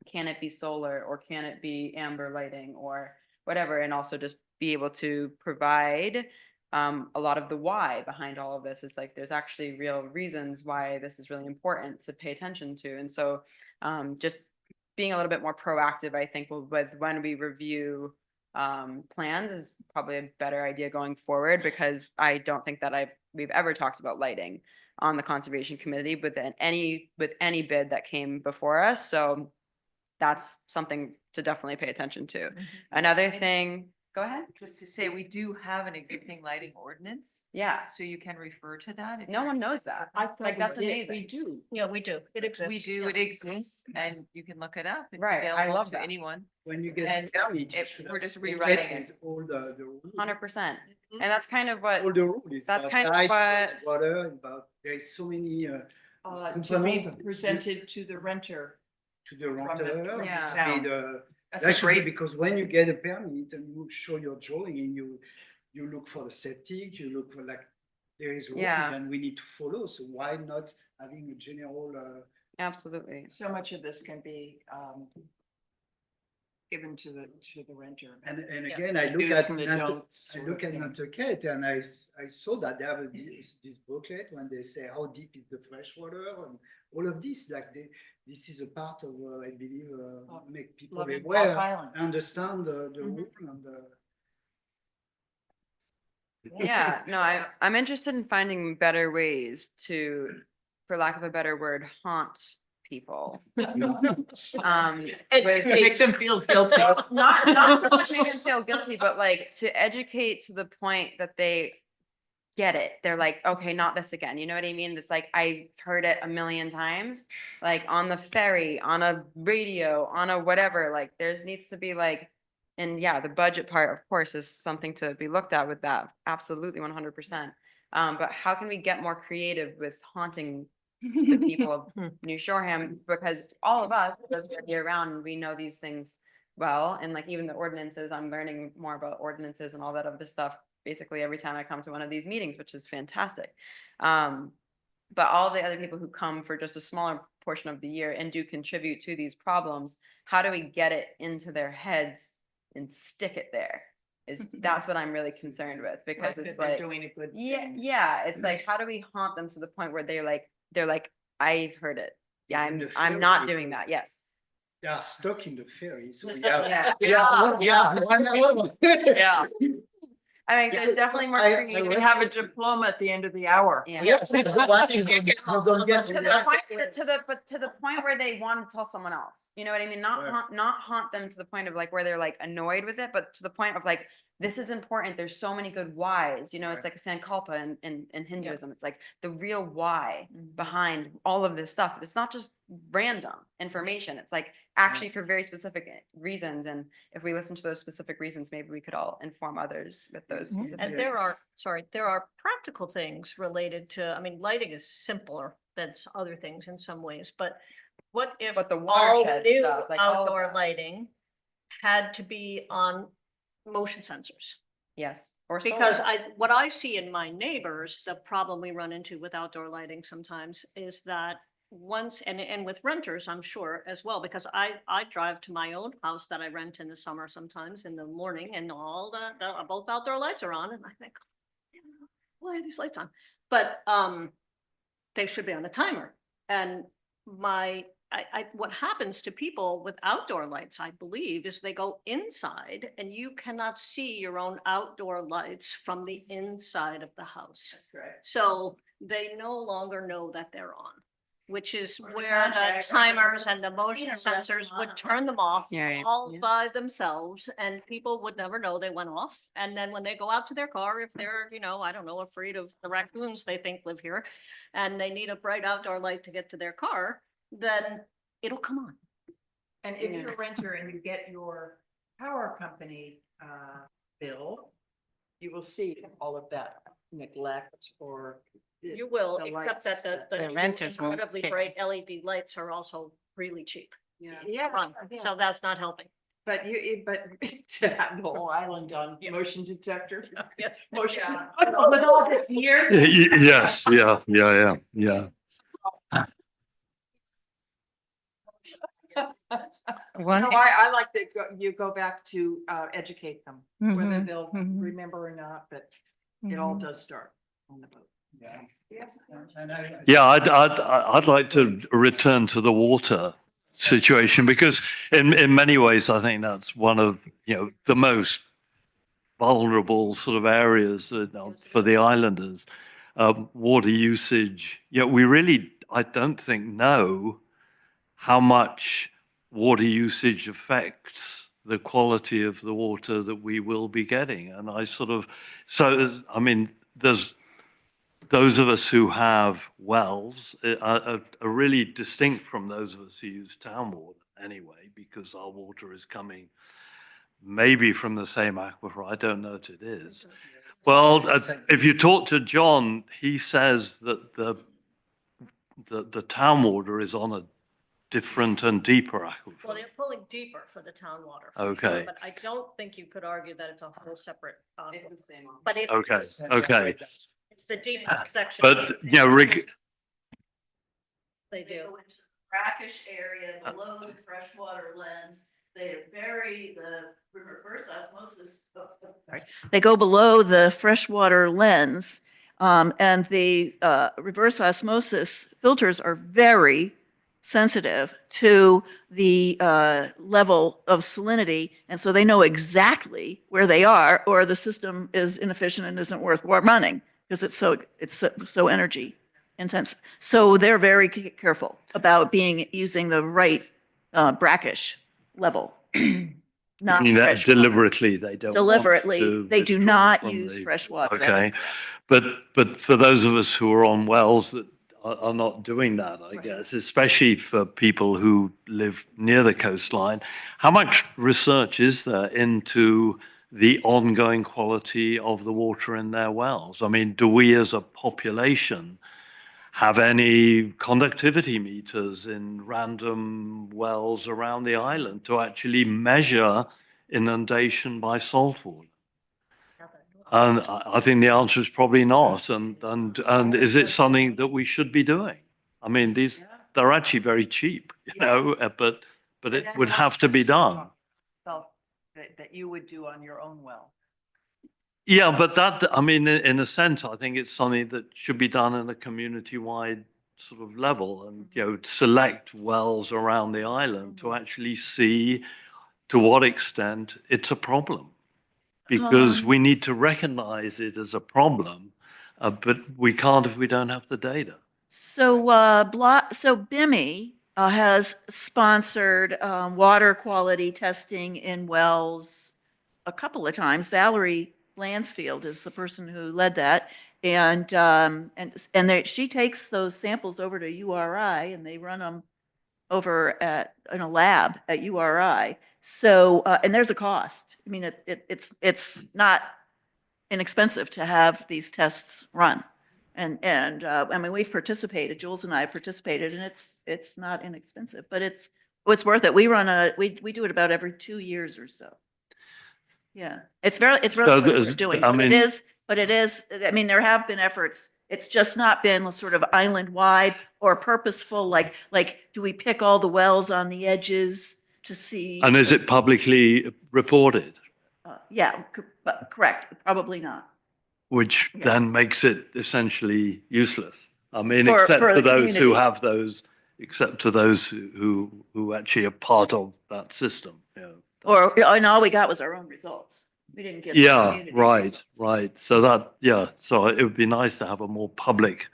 Speaker 1: can it be solar or can it be amber lighting or whatever, and also just be able to provide a lot of the why behind all of this. It's like there's actually real reasons why this is really important to pay attention to. And so just being a little bit more proactive, I think, with when we review plans is probably a better idea going forward, because I don't think that we've ever talked about lighting on the Conservation Committee with any bid that came before us. So that's something to definitely pay attention to. Another thing, go ahead.
Speaker 8: Just to say, we do have an existing lighting ordinance,
Speaker 1: Yeah,
Speaker 8: so you can refer to that. if
Speaker 1: no
Speaker 8: you're
Speaker 1: one knows that.
Speaker 5: I thought
Speaker 1: Like, that's
Speaker 5: we did.
Speaker 1: amazing.
Speaker 5: We do.
Speaker 6: Yeah, we do. It exists.
Speaker 8: We do, it exists, and you can look it up. It's
Speaker 1: Right, I
Speaker 8: available
Speaker 1: love
Speaker 8: to
Speaker 1: that.
Speaker 8: anyone.
Speaker 4: When you get
Speaker 8: And
Speaker 4: married, you
Speaker 8: if
Speaker 4: should
Speaker 8: we're
Speaker 4: have
Speaker 8: just
Speaker 4: to get
Speaker 8: rewriting
Speaker 4: with
Speaker 8: it.
Speaker 4: all the rules.
Speaker 1: 100%. And that's kind of what,
Speaker 4: All the rules.
Speaker 1: that's
Speaker 4: about
Speaker 1: kind of
Speaker 4: lights,
Speaker 1: what-
Speaker 4: water, about, there's so many
Speaker 5: To be
Speaker 4: components
Speaker 5: presented to the renter.
Speaker 4: to the
Speaker 5: from
Speaker 4: renter.
Speaker 1: Yeah.
Speaker 4: to the- That's great, because when you get a permit and you show your drawing, you look for the septic, you look for, like, there is
Speaker 1: Yeah.
Speaker 4: rule and we need to follow. So why not having a general,
Speaker 1: Absolutely.
Speaker 5: So much of this can be given to the renter.
Speaker 4: and
Speaker 6: Yeah.
Speaker 4: again, I look
Speaker 5: Do's
Speaker 4: at,
Speaker 5: and the don'ts
Speaker 4: I
Speaker 5: sort
Speaker 4: look
Speaker 5: of
Speaker 4: at
Speaker 5: thing.
Speaker 4: Nantucket and I saw that they have this booklet when they say how deep is the freshwater and all of this, like this is a part of, I believe, make people
Speaker 5: Loving Rock
Speaker 4: aware,
Speaker 5: Island.
Speaker 4: understand the
Speaker 5: Mhm.
Speaker 4: rule and the.
Speaker 1: Yeah, no, I'm interested in finding better ways to, for lack of a better word, haunt people. With-
Speaker 5: Make them feel guilty.
Speaker 1: Not so much make them feel guilty, but like to educate to the point that they get it. They're like, okay, not this again. You know what I mean? It's like, I've heard it a million times, like on the ferry, on a radio, on a whatever, like there's needs to be like, and yeah, the budget part, of course, is something to be looked at with that. Absolutely, 100%. But how can we get more creative with haunting the people of New Shoreham? Because all of us live year round, and we know these things well. And like even the ordinances, I'm learning more about ordinances and all that other stuff basically every time I come to one of these meetings, which is fantastic. But all the other people who come for just a smaller portion of the year and do contribute to these problems, how do we get it into their heads and stick it there? That's what I'm really concerned with, because it's like,
Speaker 5: Doing a good
Speaker 1: yeah,
Speaker 5: thing.
Speaker 1: yeah, it's like, how do we haunt them to the point where they're like, I've heard it. Yeah,
Speaker 4: Is in the
Speaker 1: I'm
Speaker 4: ferry
Speaker 1: not doing
Speaker 4: because
Speaker 1: that. Yes.
Speaker 4: They are stuck in the ferry, so
Speaker 5: Yeah.
Speaker 4: yeah.
Speaker 5: Yeah.
Speaker 1: I mean,
Speaker 4: Yeah,
Speaker 1: there's definitely more
Speaker 4: I
Speaker 1: creative.
Speaker 5: We have a diploma at the end of the hour.
Speaker 1: Yeah.
Speaker 4: Yes, that's what you don't get.
Speaker 1: But to the point where they want to tell someone else, you know what I mean? Not
Speaker 4: Right.
Speaker 1: haunt them to the point of like where they're like annoyed with it, but to the point of like, this is important. There's so many good whys, you know, it's
Speaker 4: Right.
Speaker 1: like a Sankalpa in Hinduism. It's like the real why behind all of this stuff. It's not just random information. It's like actually for very specific reasons. And if we listen to those specific reasons, maybe we could all inform others with those
Speaker 3: Mhm.
Speaker 1: specific.
Speaker 6: And there are, sorry, there are practical things related to, I mean, lighting is simpler than other things in some ways, but what if
Speaker 1: But the
Speaker 6: all
Speaker 1: watershed
Speaker 6: new
Speaker 1: stuff, like all of
Speaker 6: outdoor
Speaker 1: that.
Speaker 6: lighting had to be on motion sensors?
Speaker 1: Yes. Or
Speaker 6: Because
Speaker 1: solar.
Speaker 6: what I see in my neighbors, the problem we run into with outdoor lighting sometimes is that once, and with renters, I'm sure as well, because I drive to my own house that I rent in the summer sometimes in the morning, and all both outdoor lights are on, and I think, why are these lights on? But they should be on a timer. And what happens to people with outdoor lights, I believe, is they go inside and you cannot see your own outdoor lights from the inside of the house.
Speaker 5: That's correct.
Speaker 6: So they no longer know that they're on, which is
Speaker 5: Or the
Speaker 6: where the
Speaker 5: contract,
Speaker 6: timers and the motion
Speaker 5: Peter
Speaker 6: sensors
Speaker 5: Rush
Speaker 6: would
Speaker 5: on.
Speaker 6: turn them off
Speaker 1: Yeah,
Speaker 6: all
Speaker 1: yeah.
Speaker 6: by themselves, and people would never know they went off. And then when they go out to their car, if they're, I don't know, afraid of the raccoons they think live here, and they need a bright outdoor light to get to their car, then it'll come on.
Speaker 5: And if you're a renter and you get your power company bill, you will see all of that neglect or.
Speaker 6: You will,
Speaker 5: the
Speaker 6: except
Speaker 5: lights
Speaker 6: that the
Speaker 3: The
Speaker 6: new
Speaker 3: renters won't
Speaker 6: incredibly
Speaker 3: care.
Speaker 6: bright LED lights are also really cheap.
Speaker 5: Yeah.
Speaker 6: Run, so that's not helping.
Speaker 5: But to have the whole island on motion detector.
Speaker 6: Yes.
Speaker 5: Motion. With all the gear.
Speaker 9: Yes, yeah.
Speaker 3: One,
Speaker 5: No, I like that you go back to educate them, whether
Speaker 3: Mhm,
Speaker 5: they'll
Speaker 3: mhm.
Speaker 5: remember or not, but it all
Speaker 3: Mhm.
Speaker 5: does start on the boat.
Speaker 4: Yeah.
Speaker 5: Yes.
Speaker 4: And
Speaker 9: Yeah, I'd like to return to the water situation, because in many ways, I think that's one of, the most vulnerable sort of areas for the islanders. Water usage, we really, I don't think, know how much water usage affects the quality of the water that we will be getting. And I mean, there's those of us who have wells are really distinct from those of us who use town water anyway, because our water is coming maybe from the same aquifer. I don't know if it is. Well, if you talk to John, he says that the town water is on a different and deeper
Speaker 6: Well,
Speaker 9: aquifer.
Speaker 6: they're pulling deeper for the town water. for sure,
Speaker 9: Okay.
Speaker 6: But I don't think you could argue that it's a whole separate.
Speaker 1: It's the same.
Speaker 6: But it.
Speaker 9: Okay,
Speaker 6: is.
Speaker 9: okay.
Speaker 6: It's the deepest section.
Speaker 9: But, you know,
Speaker 2: They
Speaker 6: They do.
Speaker 2: go into the brackish area below the freshwater lens. They're the reverse osmosis. Sorry. They go below the freshwater lens. And the reverse osmosis filters are very sensitive to the level of salinity. And so they know exactly where they are, or the system is inefficient and isn't worth running because it's so energy intense. So they're very careful about using the right brackish level. Not
Speaker 9: I mean, that
Speaker 2: freshwater.
Speaker 9: deliberately, they don't. want
Speaker 2: Deliberately,
Speaker 9: to
Speaker 2: they do
Speaker 9: withdraw
Speaker 2: not
Speaker 9: from
Speaker 2: use
Speaker 9: the-
Speaker 2: fresh water. That
Speaker 9: Okay,
Speaker 2: is correct.
Speaker 9: but for those of us who are on wells that are not doing that, I
Speaker 2: Right.
Speaker 9: guess, especially for people who live near the coastline, how much research is there into the ongoing quality of the water in their wells? I mean, do we as a population have any conductivity meters in random wells around the island to actually measure inundation by saltwater? And I think the answer is probably not. And is it something that we should be doing? I mean, they're actually very cheap, you know, but it would have to be done.
Speaker 5: That you would do on your own well.
Speaker 9: Yeah, but that, I mean, in a sense, I think it's something that should be done in a community-wide sort of level and, you know, select wells around the island to actually see to what extent it's a problem. Because we need to recognize it as a problem, but we can't if we don't have the data.
Speaker 2: So, so BIMI has sponsored water quality testing in wells a couple of times. Valerie Lansfield is the person who led that. And she takes those samples over to URI and they run them over in a lab at URI. So, and there's a cost. I mean, it's not inexpensive to have these tests run. And I mean, we've participated, Jules and I have participated, and it's not inexpensive, but it's worth it. We do it about every 2 years or so. Yeah, it's really worth doing,
Speaker 9: I
Speaker 2: but
Speaker 9: mean-
Speaker 2: it is, I mean, there have been efforts. It's just not been sort of island-wide or purposeful, like, do we pick all the wells on the edges to see?
Speaker 9: And is it publicly reported?
Speaker 2: Yeah, correct, probably not.
Speaker 9: Which
Speaker 2: Yeah.
Speaker 9: then makes it essentially useless. I mean,
Speaker 2: For
Speaker 9: except
Speaker 2: the
Speaker 9: to those who
Speaker 2: community.
Speaker 9: have those, except to those who actually are part of that system. You know, that's-
Speaker 2: And all we got was our own results. We didn't get. the
Speaker 9: Yeah,
Speaker 2: community
Speaker 9: right,
Speaker 2: results.
Speaker 9: right. So that, yeah, so it would be nice to have a more public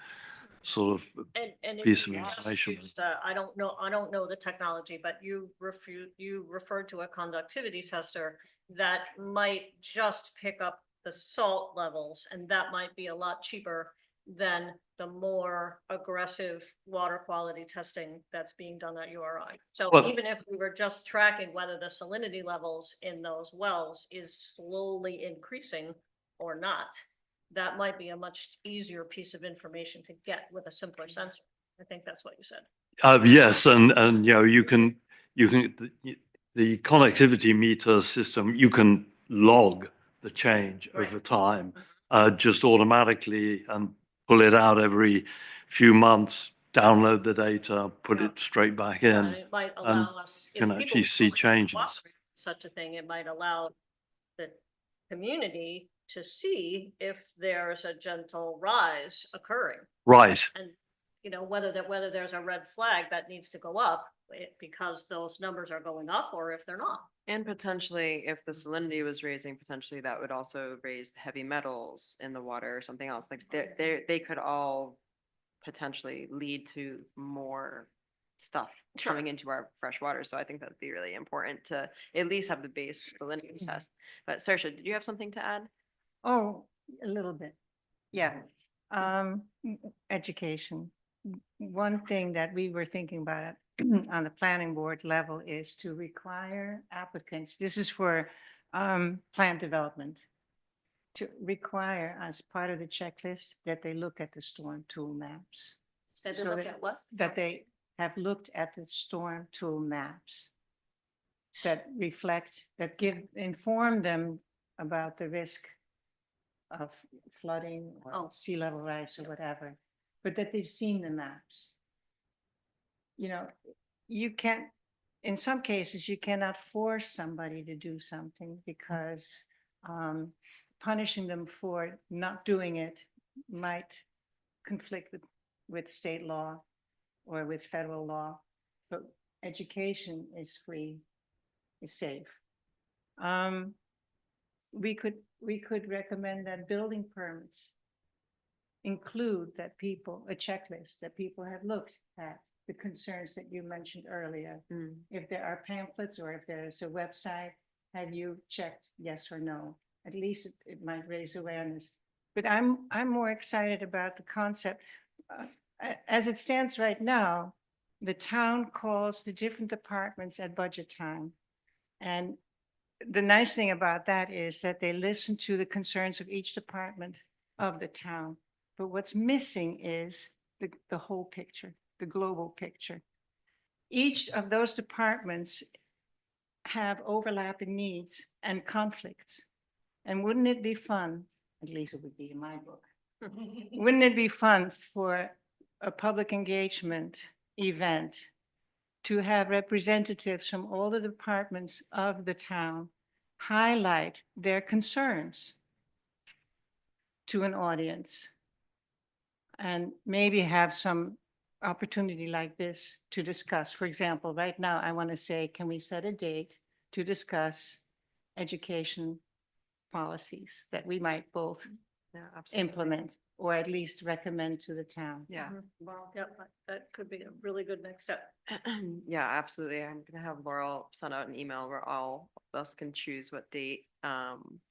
Speaker 9: sort of,
Speaker 6: And if
Speaker 9: piece
Speaker 6: you
Speaker 9: of
Speaker 6: just
Speaker 9: information.
Speaker 6: used, I don't know the technology, but you referred to a conductivity tester that might just pick up the salt levels, and that might be a lot cheaper than the more aggressive water quality testing that's being done at URI. So
Speaker 9: Well-
Speaker 6: even if we were just tracking whether the salinity levels in those wells is slowly increasing or not, that might be a much easier piece of information to get with a simpler sensor. I think that's what you said.
Speaker 9: yes, and, you know, the connectivity meter system, you can log the change
Speaker 6: Right.
Speaker 9: over time, just automatically and pull it out every few months, download the data, put it straight back in.
Speaker 6: And it might allow us. if
Speaker 9: can
Speaker 6: people
Speaker 9: actually see
Speaker 6: willing to
Speaker 9: changes.
Speaker 6: cooperate with Such a thing, it might allow the community to see if there's a gentle rise occurring.
Speaker 9: Right,
Speaker 6: And, you know, whether there's a red flag that needs to go up because those numbers are going up or if they're not.
Speaker 1: And potentially, if the salinity was raising, potentially that would also raise the heavy metals in the water or something else. Like they could all potentially lead to more stuff
Speaker 6: Sure.
Speaker 1: coming into our fresh water. So I think that'd be really important to at least have the base salinity test. But Saoirse, did you have something to add?
Speaker 3: Oh, a little bit. Yeah. Education. One thing that we were thinking about on the planning board level is to require applicants, this is for plant development, to require as part of the checklist that they look at the storm tool maps.
Speaker 6: That they
Speaker 3: So
Speaker 6: look at what?
Speaker 3: That they have looked at the storm tool maps that reflect, that inform them about the risk of flooding or
Speaker 6: Oh.
Speaker 3: sea level rise or whatever, but that they've seen the maps. You know, you can't, in some cases, you cannot force somebody to do something because punishing them for not doing it might conflict with state law or with federal law, but education is free, is safe. We could recommend that building permits include that people, a checklist that people have looked at, the concerns that you mentioned earlier.
Speaker 1: Mm.
Speaker 3: If there are pamphlets or if there's a website, have you checked yes or no? At least it might raise awareness. But I'm more excited about the concept. As it stands right now, the town calls the different departments at budget time. And the nice thing about that is that they listen to the concerns of each department of the town. But what's missing is the whole picture, the global picture. Each of those departments have overlapping needs and conflicts. And wouldn't it be fun, at least it would be in my book, wouldn't it be fun for a public engagement event to have representatives from all the departments of the town highlight their concerns to an audience? And maybe have some opportunity like this to discuss. For example, right now, I want to say, can we set a date to discuss education policies that we might both
Speaker 1: Yeah, absolutely.
Speaker 3: implement or at least recommend to the town?
Speaker 1: Yeah.
Speaker 6: Well, yeah, that could be a really good next step.
Speaker 1: Yeah, absolutely. I'm gonna have Laurel send out an email where all of us can choose what date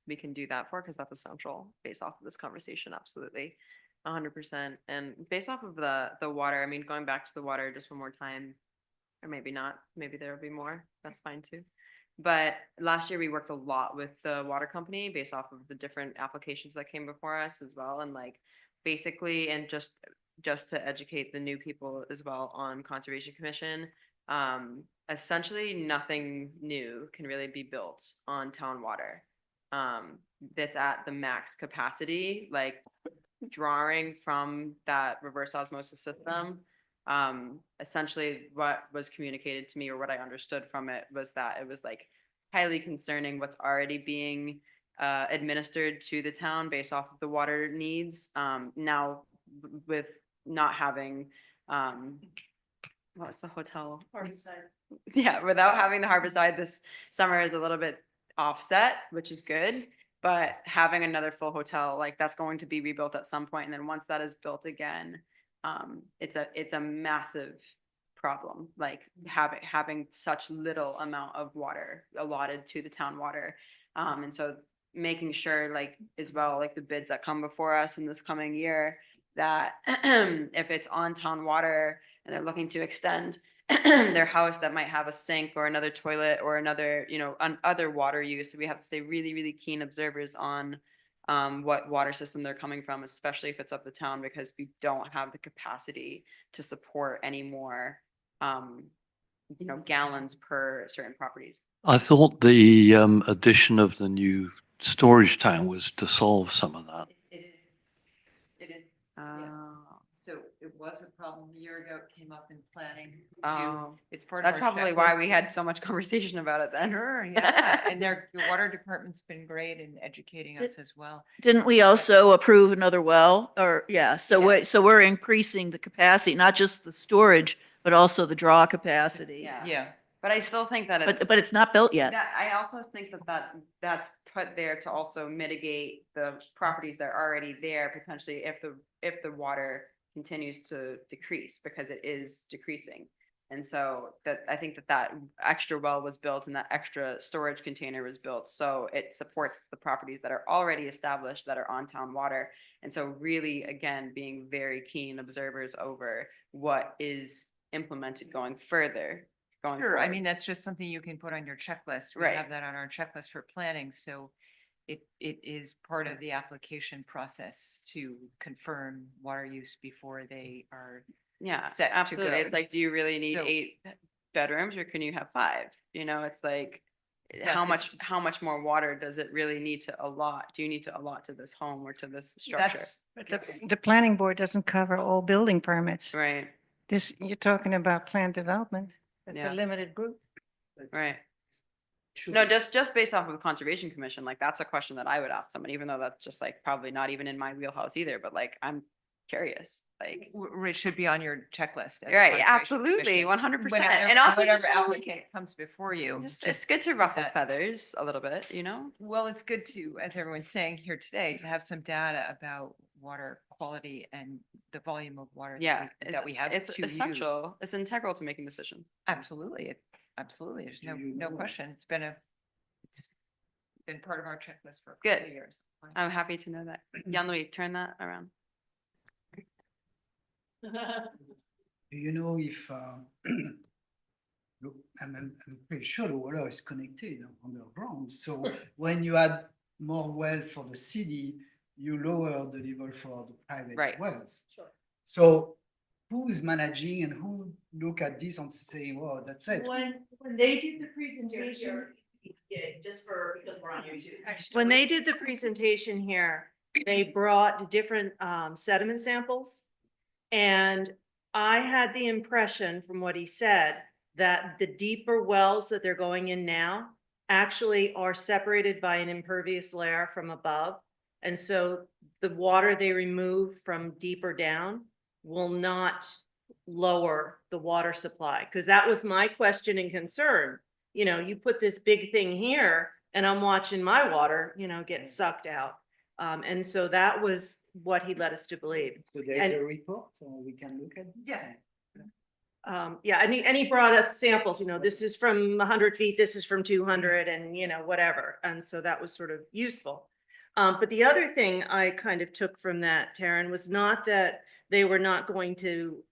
Speaker 1: we can do that for, because that's essential based off of this conversation. Absolutely. 100%. And based off of the water, I mean, going back to the water just one more time, or maybe not, maybe there'll be more. That's fine too. But last year we worked a lot with the water company based off of the different applications that came before us as well. And like basically, and just to educate the new people as well on Conservation Commission, essentially nothing new can really be built on town water. That's at the max capacity, like drawing from that reverse osmosis system. Essentially what was communicated to me, or what I understood from it, was that it was like highly concerning what's already being administered to the town based off of the water needs. Now with not having what's the hotel? Yeah, without having the Harborside this summer is a little bit offset, which is good. But having another full hotel, like that's going to be rebuilt at some point, and then once that is built again, it's a massive problem. Like having such little amount of water allotted to the town water, and so making sure, like as well, like the bids that come before us in this coming year, that if it's on town water and they're looking to extend their house that might have a sink or another toilet or another, other water use. So we have to stay really, really keen observers on what water system they're coming from, especially if it's up the town, because we don't have the capacity to support any more, gallons per certain properties.
Speaker 9: I thought the addition of the new storage tank was to solve some of that.
Speaker 8: It is. It is. So it was a problem a year ago. It came up in planning too.
Speaker 1: Oh,
Speaker 8: It's part of
Speaker 1: that's
Speaker 8: our
Speaker 1: probably why
Speaker 8: checklist.
Speaker 1: we had so much conversation about it then.
Speaker 8: Sure, yeah. And the water department's been great in educating us as well.
Speaker 2: Didn't we also approve another well? Or, yeah, so
Speaker 1: Yes.
Speaker 2: we're increasing the capacity, not just the storage, but also the draw capacity.
Speaker 1: Yeah.
Speaker 8: Yeah.
Speaker 1: But I still think that it's.
Speaker 2: But it's not built yet.
Speaker 1: I also think that's put there to also mitigate the properties that are already there potentially if the water continues to decrease, because it is decreasing. And so I think that extra well was built and that extra storage container was built. So it supports the properties that are already established that are on town water. And so really, again, being very keen observers over what is implemented going further.
Speaker 8: Sure, I mean, that's just something you can put on your checklist. We
Speaker 1: Right.
Speaker 8: have that on our checklist for planning, so it is part of the application process to confirm water use before they are.
Speaker 1: Yeah,
Speaker 8: set to
Speaker 1: absolutely.
Speaker 8: go.
Speaker 1: It's like, do you really need
Speaker 8: So-
Speaker 1: 8 bedrooms or can you have 5? It's like, how much more water does it really need to allot? Do you need to allot to this home or to this structure?
Speaker 5: That's,
Speaker 3: But the planning board doesn't cover all building permits.
Speaker 1: Right,
Speaker 3: This, you're talking about planned development. It's
Speaker 1: Yeah.
Speaker 3: a limited group.
Speaker 1: right. No, just based off of the Conservation Commission, like that's a question that I would ask someone, even though that's just like probably not even in my wheelhouse either, but like I'm curious, like.
Speaker 8: It should be on your checklist. as a
Speaker 1: Right,
Speaker 8: Conservation
Speaker 1: absolutely,
Speaker 8: Commission.
Speaker 1: 100%.
Speaker 8: Whenever-
Speaker 1: And also
Speaker 8: whenever
Speaker 1: just,
Speaker 8: applicant comes before you.
Speaker 1: it's good to ruffle
Speaker 8: that-
Speaker 1: feathers a little bit, you know?
Speaker 8: Well, it's good to, as everyone's saying here today, to have some data about water quality and the volume of water
Speaker 1: Yeah.
Speaker 8: that we have
Speaker 1: It's
Speaker 8: to use.
Speaker 1: essential. It's integral to making decisions.
Speaker 8: Absolutely, absolutely. There's no question. It's been part of our checklist for a couple of
Speaker 1: Good.
Speaker 8: years.
Speaker 1: I'm happy to know that. Jan-Louis, turn that around.
Speaker 4: Do you know if, look, I'm pretty sure the water is connected underground. So when you add more well for the city, you lower the level for the private
Speaker 1: Right.
Speaker 4: wells.
Speaker 6: Sure.
Speaker 4: So who's managing and who look at this and say, well, that's it?
Speaker 2: When they did the presentation. Yeah, just for, because we're on YouTube. When they did the presentation here, they brought different sediment samples. And I had the impression from what he said that the deeper wells that they're going in now actually are separated by an impervious layer from above. And so the water they remove from deeper down will not lower the water supply. Because that was my question and concern. You know, you put this big thing here and I'm watching my water, get sucked out. And so that was what he led us to believe.
Speaker 4: So there's
Speaker 2: And-
Speaker 4: a report, so we can look at.
Speaker 2: Yeah. Yeah, and he brought us samples, this is from 100 feet, this is from 200 and, whatever. And so that was sort of useful. But the other thing I kind of took from that, Taryn, was not that they were not going to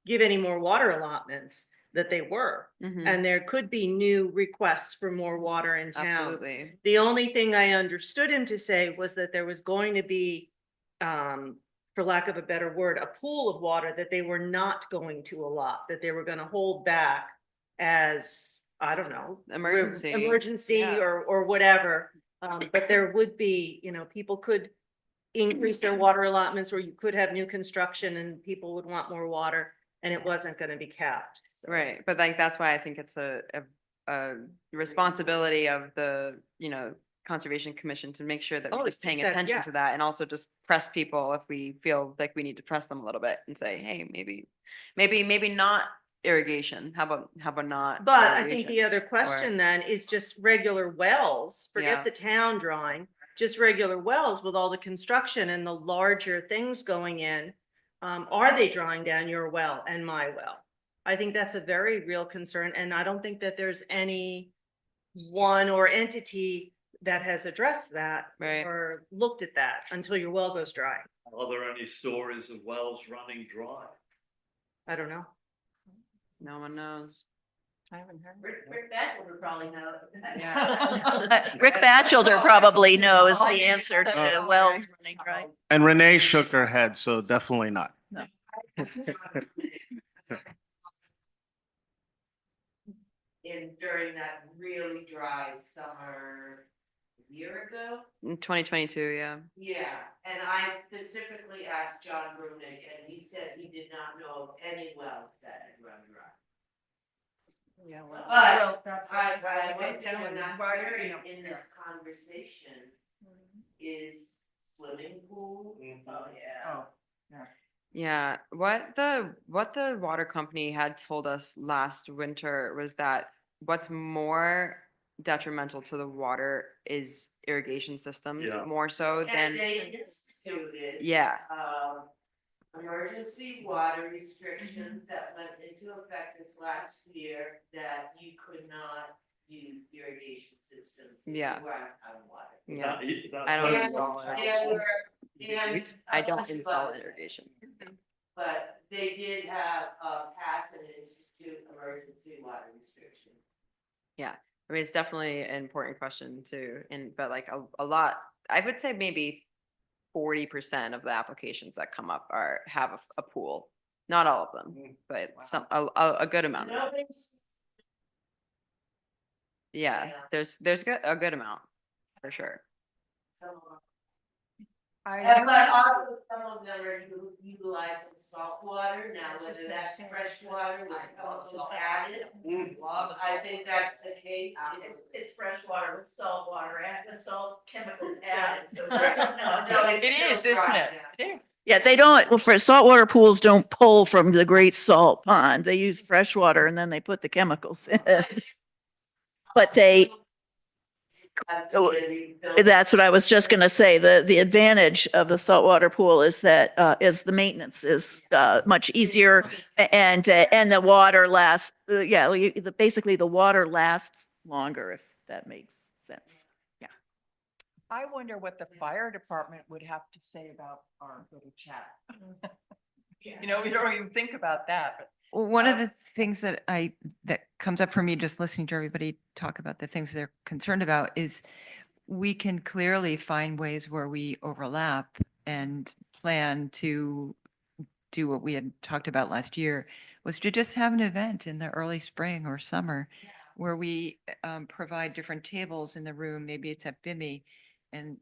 Speaker 2: give any more water allotments, that they were.
Speaker 1: Mhm.
Speaker 2: And there could be new requests for more water in town.
Speaker 1: Absolutely.
Speaker 2: The only thing I understood him to say was that there was going to be, for lack of a better word, a pool of water that they were not going to allot, that they were gonna hold back as, I don't know.
Speaker 1: Emergency.
Speaker 2: Emergency
Speaker 1: Yeah.
Speaker 2: or whatever. But there would be, people could increase their water allotments, or you could have new construction and people would want more water and it wasn't gonna be capped. So-
Speaker 1: Right, but like, that's why I think it's a responsibility of the, Conservation Commission to make sure that
Speaker 2: Oh,
Speaker 1: we're just
Speaker 2: to keep
Speaker 1: paying
Speaker 2: that-
Speaker 1: attention
Speaker 2: yeah.
Speaker 1: to that and also just press people if we feel like we need to press them a little bit and say, hey, maybe not irrigation. How about not?
Speaker 2: But I think
Speaker 1: irrigation?
Speaker 2: the other question then is just regular wells,
Speaker 1: Yeah.
Speaker 2: forget the town drawing, just regular wells with all the construction and the larger things going in. Are they drawing down your well and my well? I think that's a very real concern, and I don't think that there's any one or entity that has addressed that
Speaker 1: Right.
Speaker 2: or looked at that until your well goes dry.
Speaker 9: Are there any stories of wells running dry?
Speaker 2: I don't know.
Speaker 1: No one knows.
Speaker 3: I haven't heard.
Speaker 2: Rick Batchelder probably knows.
Speaker 1: Yeah.
Speaker 2: Rick Batchelder probably knows
Speaker 1: Oh,
Speaker 2: the answer to
Speaker 1: okay.
Speaker 2: wells running dry.
Speaker 7: And Renee shook her head, so definitely not.
Speaker 10: During that really dry summer a year ago.
Speaker 1: In 2022, yeah.
Speaker 10: Yeah, and I specifically asked John Brunig, and he said he did not know of any wells that had run dry.
Speaker 2: Yeah,
Speaker 10: But
Speaker 8: that's.
Speaker 10: I went down and I'm hearing in this conversation is swimming pool. Oh, yeah.
Speaker 1: Yeah, what the water company had told us last winter was that what's more detrimental to the water is irrigation systems,
Speaker 9: Yeah.
Speaker 1: more so than,
Speaker 10: And they instituted.
Speaker 1: yeah,
Speaker 10: Emergency water restrictions that went into effect this last year, that you could not use irrigation systems. if you
Speaker 1: Yeah.
Speaker 10: were out of water.
Speaker 1: yeah.
Speaker 9: That-
Speaker 1: I don't
Speaker 10: And
Speaker 1: install
Speaker 10: there
Speaker 1: irrigation.
Speaker 10: were- and
Speaker 1: I
Speaker 10: a
Speaker 1: don't
Speaker 10: bunch of
Speaker 1: install
Speaker 10: others.
Speaker 1: irrigation.
Speaker 10: But they did have, pass and institute emergency water restrictions.
Speaker 1: I mean, it's definitely an important question too, but like a lot, I would say maybe 40% of the applications that come up have a pool. Not all of them, but a good amount of them.
Speaker 10: Nobody's
Speaker 1: Yeah, there's a good amount, for sure.
Speaker 10: But also some of them are utilizing salt water now, whether that's fresh water with chemicals added. I think that's the case.
Speaker 2: It's fresh water with salt water and the salt chemicals added, so
Speaker 10: No, it's
Speaker 5: It is,
Speaker 10: still
Speaker 5: isn't
Speaker 10: dry,
Speaker 5: it?
Speaker 10: yeah.
Speaker 5: It is.
Speaker 2: Yeah, they don't, well, for saltwater pools don't pull from the Great Salt Pond. They use fresh water and then they put the chemicals in. But that's what I was just gonna say. The advantage of the saltwater pool is that, is the maintenance is, much easier and the water lasts, basically the water lasts longer, if that makes sense.
Speaker 5: I wonder what the fire department would have to say about our little chat. You know, we don't even think about that, but.
Speaker 8: Well, one of the things that comes up for me just listening to everybody talk about the things they're concerned about is we can clearly find ways where we overlap and plan to do what we had talked about last year, was to just have an event in the early spring or summer where we provide different tables in the room. Maybe it's at Bimmy and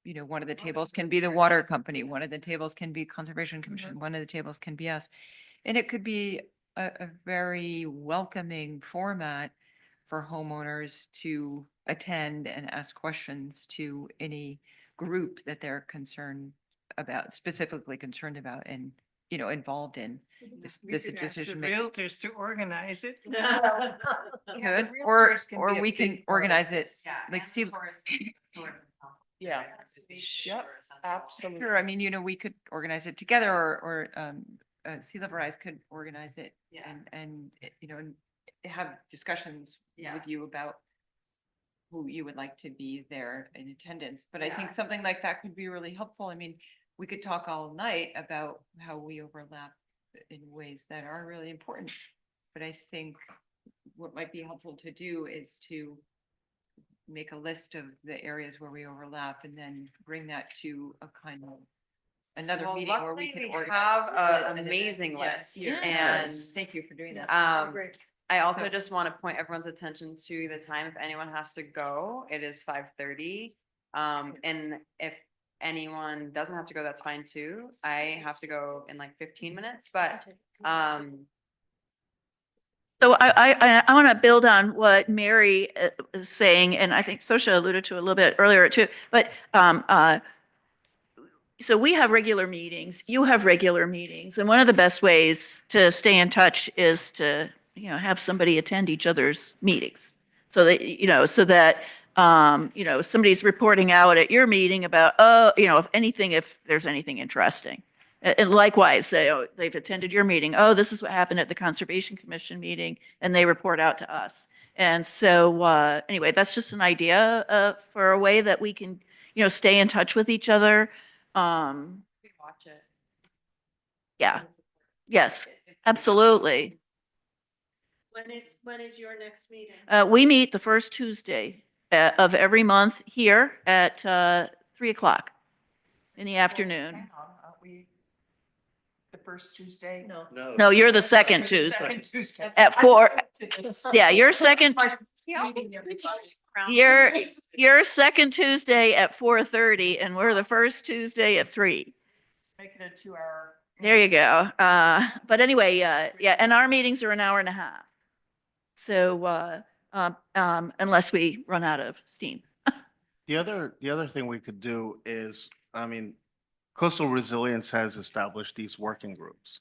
Speaker 8: you know, one of the tables can be the water company, one of the tables can be Conservation Commission, one of the tables can be us. And it could be a very welcoming format for homeowners to attend and ask questions to any group that they're concerned about, specifically concerned about and, you know, involved in this decision making.
Speaker 3: Realtors to organize it.
Speaker 8: Good, or we can organize it like see.
Speaker 5: Yeah. Yep, absolutely.
Speaker 8: Sure, I mean, you know, we could organize it together or Sea Level Rise could organize it and you know, and have discussions with you about who you would like to be there in attendance. But I think something like that could be really helpful. I mean, we could talk all night about how we overlap in ways that are really important. But I think what might be helpful to do is to make a list of the areas where we overlap and then bring that to a kind of another
Speaker 1: Well,
Speaker 8: meeting where we
Speaker 1: luckily
Speaker 8: can
Speaker 1: we
Speaker 8: organize.
Speaker 1: have an
Speaker 8: an
Speaker 1: amazing
Speaker 8: event.
Speaker 1: list,
Speaker 8: Yes,
Speaker 1: and
Speaker 8: thank you for doing that.
Speaker 1: I also just want to point everyone's attention to the time if anyone has to go, it is 5:30. And if anyone doesn't have to go, that's fine too. I have to go in like 15 minutes, but
Speaker 2: So I want to build on what Mary is saying, and I think Sosha alluded to a little bit earlier too, but so we have regular meetings, you have regular meetings, and one of the best ways to stay in touch is to, you know, have somebody attend each other's meetings. So that, you know, you know, somebody's reporting out at your meeting about, oh, you know, if there's anything interesting. And likewise, they've attended your meeting. Oh, this is what happened at the Conservation Commission meeting, and they report out to us. And so, anyway, that's just an idea for a way that we can, you know, stay in touch with each other.
Speaker 1: we watch it.
Speaker 2: Yeah. Yes, absolutely.
Speaker 10: When is your next meeting?
Speaker 2: We meet the first Tuesday of every month here at 3:00 in the afternoon.
Speaker 5: Hang on, aren't we the first Tuesday?
Speaker 6: No.
Speaker 2: No, you're the second Tuesday
Speaker 5: Second Tuesday.
Speaker 2: at 4. Yeah, your second, your second Tuesday at 4:30, and we're the first Tuesday at 3.
Speaker 5: Make it a 2-hour.
Speaker 2: There you go. But anyway, yeah, and our meetings are an hour and a half. So, unless we run out of steam.
Speaker 7: The other thing we could do is, I mean, Coastal Resilience has established these working groups.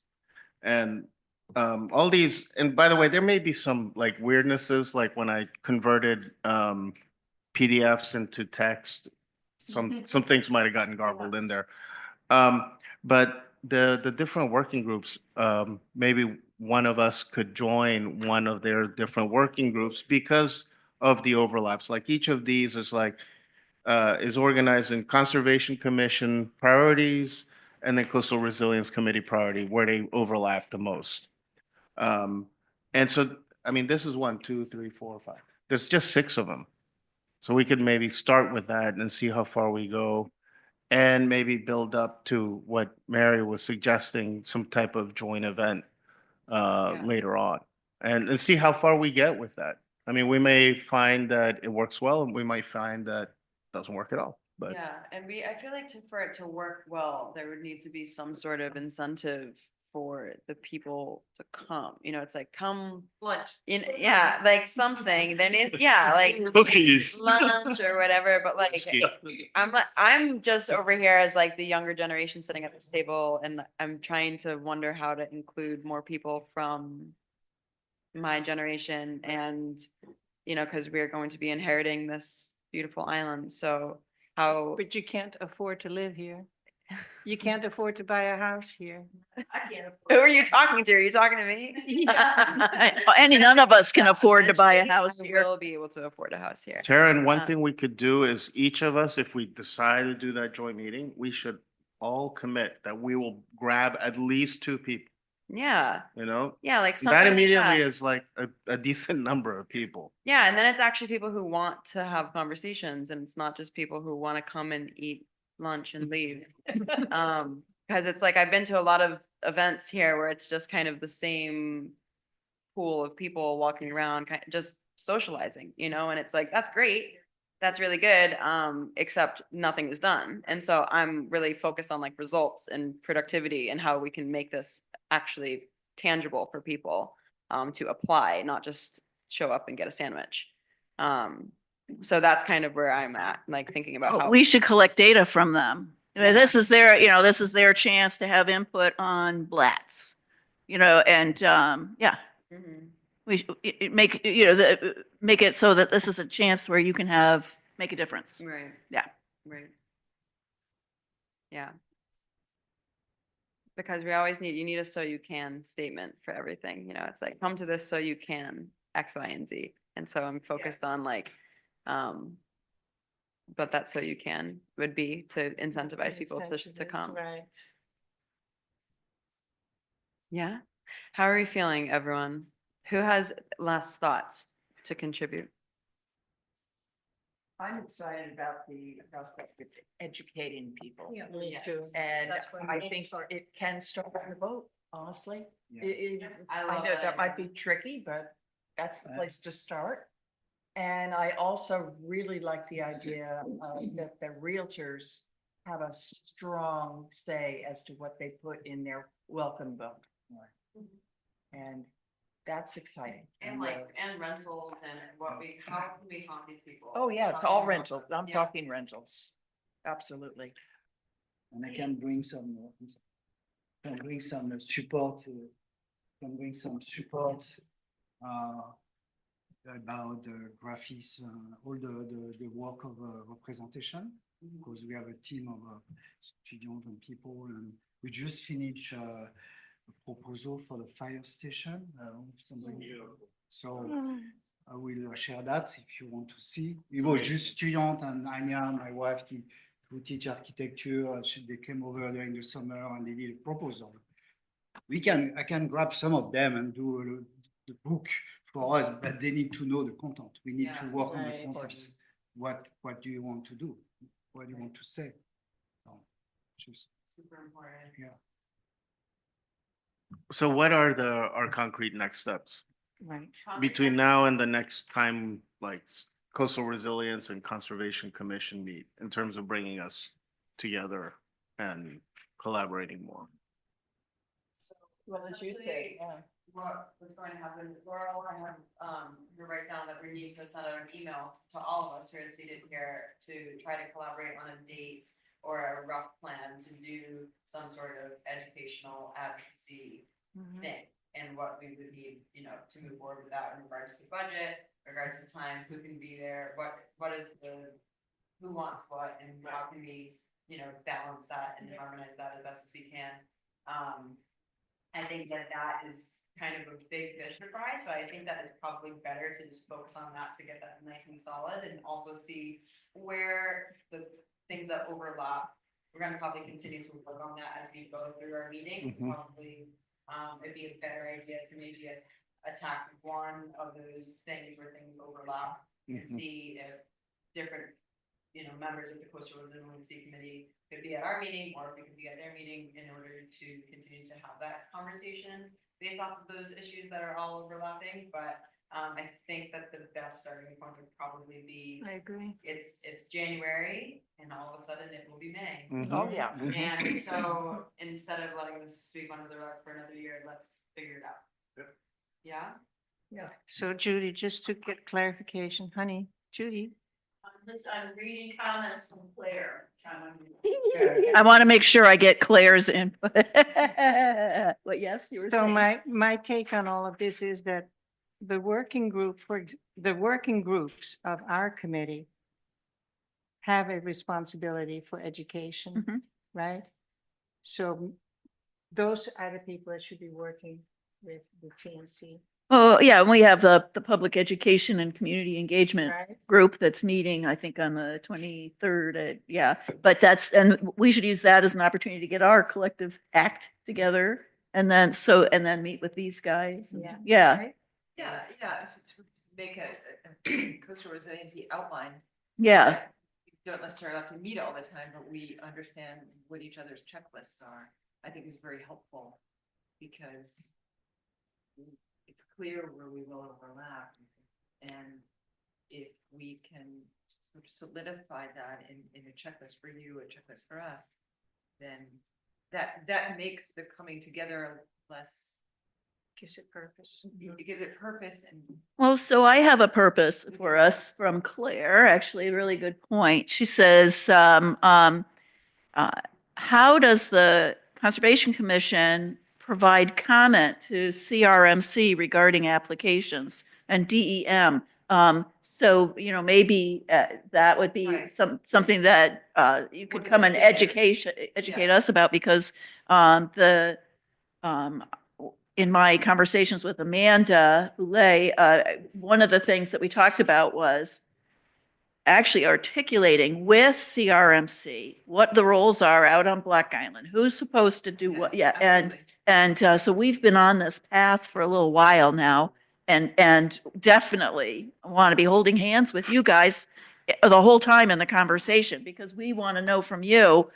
Speaker 7: And all these, and by the way, there may be some like weirdnesses, like when I converted PDFs into text, some things might have gotten garbled in there. But the different working groups, maybe one of us could join one of their different working groups because of the overlaps. Like each of these is like, is organized in Conservation Commission priorities and then Coastal Resilience Committee priority where they overlap the most. And so, I mean, this is 1, 2, 3, 4, 5. There's just 6 of them. So we could maybe start with that and see how far we go and maybe build up to what Mary was suggesting, some type of joint event later on and see how far we get with that. I mean, we may find that it works well, and we might find that it doesn't work at all, but.
Speaker 1: Yeah, and I feel like for it to work well, there would need to be some sort of incentive for the people to come, it's like, come,
Speaker 6: Lunch.
Speaker 1: yeah, like something, then it's, yeah, like
Speaker 9: Cookies.
Speaker 1: lunch or whatever, but like, I'm just over here as like the younger generation sitting at this table, and I'm trying to wonder how to include more people from my generation, and, because we're going to be inheriting this beautiful island, so how,
Speaker 10: But you can't afford to live here. You can't afford to buy a house here.
Speaker 1: who are you talking to? Are you talking to me?
Speaker 2: And none of us can afford to buy a
Speaker 1: Eventually,
Speaker 2: house
Speaker 1: I
Speaker 2: here.
Speaker 1: will be able to afford a house here.
Speaker 7: Tara, and one
Speaker 1: Uh,
Speaker 7: thing we could do is each of us, if we decide to do that joint meeting, we should all commit that we will grab at least 2 people,
Speaker 1: Yeah, yeah, like
Speaker 7: That
Speaker 1: something,
Speaker 7: immediately
Speaker 1: yeah.
Speaker 7: is like a decent number of people.
Speaker 1: Yeah, and then it's actually people who want to have conversations, and it's not just people who want to come and eat lunch and leave. Because it's like, I've been to a lot of events here where it's just kind of the same pool of people walking around, kind of just socializing, and it's like, that's great. That's really good, except nothing is done. And so I'm really focused on like results and productivity and how we can make this actually tangible for people to apply, not just show up and get a sandwich. So that's kind of where I'm at, like thinking about how.
Speaker 2: We should collect data from them. I mean, this is their chance to have input on Blatz, and, yeah.
Speaker 1: Mhm.
Speaker 2: We make, make it so that this is a chance where you can make a difference.
Speaker 1: Right.
Speaker 2: Yeah.
Speaker 1: Right. Yeah. Because we always you need a so you can statement for everything, it's like, come to this so you can X, Y, and Z. And so I'm focused on like, but that so you can would be to incentivize people to come.
Speaker 10: Right.
Speaker 1: Yeah. How are we feeling, everyone? Who has last thoughts to contribute?
Speaker 5: I'm excited about the prospect of educating people.
Speaker 6: Yeah,
Speaker 10: Me
Speaker 1: Yes.
Speaker 10: too.
Speaker 5: And
Speaker 6: That's where
Speaker 5: I
Speaker 6: we
Speaker 5: think
Speaker 6: start.
Speaker 5: it can start on the boat, honestly.
Speaker 1: I
Speaker 5: I
Speaker 1: love
Speaker 5: know
Speaker 1: that
Speaker 5: that might
Speaker 1: idea.
Speaker 5: be tricky, but that's the place to start. And I also really like the idea that the realtors have a strong say as to what they put in their welcome book. And that's exciting.
Speaker 1: And rentals and how can we help these people?
Speaker 5: Oh, yeah, it's all rentals. I'm talking rentals. Absolutely.
Speaker 4: And I can bring some, support, about the graphics, all the work of representation, because we have a team of students and people, and we just finished a proposal for the fire station. So I will share that if you want to see. It was just student and Anya, my wife, who teach architecture. They came over during the summer and they did a proposal. I can grab some of them and do the book for us, but they need to know the content. We need to work on the
Speaker 10: Right.
Speaker 4: content. What do you want to do? What do you want to say? So, just,
Speaker 1: Super important.
Speaker 4: yeah.
Speaker 7: So what are our concrete next steps
Speaker 10: Right.
Speaker 7: between now and the next time, like Coastal Resilience and Conservation Commission meet, in terms of bringing us together and collaborating more?
Speaker 5: Well, as you say, yeah.
Speaker 1: What's going to happen, Laurel, I have, to write down that we need to send out an email to all of us who are seated here to try to collaborate on a date or a rough plan to do some sort of educational advocacy thing. And what we would need, to move forward with that in regards to budget, regards to time, who can be there, what is who wants what, and how can we, balance that and harmonize that as best as we can. I think that is kind of a big fish to fry, so I think that it's probably better to just focus on that to get that nice and solid, and also see where the things that overlap. We're gonna probably continue to work on that as we go through our meetings.
Speaker 7: Mhm.
Speaker 1: Probably, it'd be a better idea to maybe attack one of those things where things overlap and
Speaker 7: Mhm.
Speaker 1: see if different, members of the Coastal Resiliency Committee could be at our meeting, or if we could be at their meeting, in order to continue to have that conversation based off of those issues that are all overlapping. But I think that the best best starting point would probably be,
Speaker 5: I agree.
Speaker 1: it's January and all of a sudden it will be May.
Speaker 5: Oh, yeah.
Speaker 1: And so instead of letting this sweep under the rug for another year, let's figure it out. Yeah?
Speaker 3: So Judy, just to get clarification, honey, Judy.
Speaker 10: I'm reading comments from Claire.
Speaker 2: I want to make sure I get Claire's input. What, yes, you were
Speaker 3: So
Speaker 2: saying?
Speaker 3: my take on all of this is that the working group, the working groups of our committee have a responsibility for education,
Speaker 2: Mhm.
Speaker 3: right? So those are the people that should be working with the TNC,
Speaker 2: Oh, yeah, and we have the public education and community engagement
Speaker 3: right?
Speaker 2: group that's meeting, I think, on the 23rd. Yeah, but and we should use that as an opportunity to get our collective act together and then meet with these guys.
Speaker 3: Yeah.
Speaker 2: Yeah.
Speaker 3: Right?
Speaker 8: Yeah, yeah, to make a coastal resiliency outline.
Speaker 2: Yeah.
Speaker 8: We don't necessarily have to meet all the time, but we understand what each other's checklists are. I think is very helpful because it's clear where we will overlap. And if we can sort of solidify that in a checklist for you, a checklist for us, then that makes the coming together less,
Speaker 3: Gives it purpose.
Speaker 8: it gives it purpose and
Speaker 2: Well, so I have a purpose for us from Claire, actually, a really good point. She says, how does the Conservation Commission provide comment to CRMC regarding applications and DEM? So, maybe that would be
Speaker 8: Right.
Speaker 2: something that you could
Speaker 8: What are
Speaker 2: come
Speaker 8: the
Speaker 2: and
Speaker 8: standards?
Speaker 2: educate us about because in my conversations with Amanda Boulay, one of the things that we talked about was actually articulating with CRMC what the roles are out on Black Island, who's supposed to do what,
Speaker 8: Yes,
Speaker 2: yeah, and so we've been on this path for a little while now, and definitely want to be holding hands with you guys the whole time in the conversation, because we want to know from you,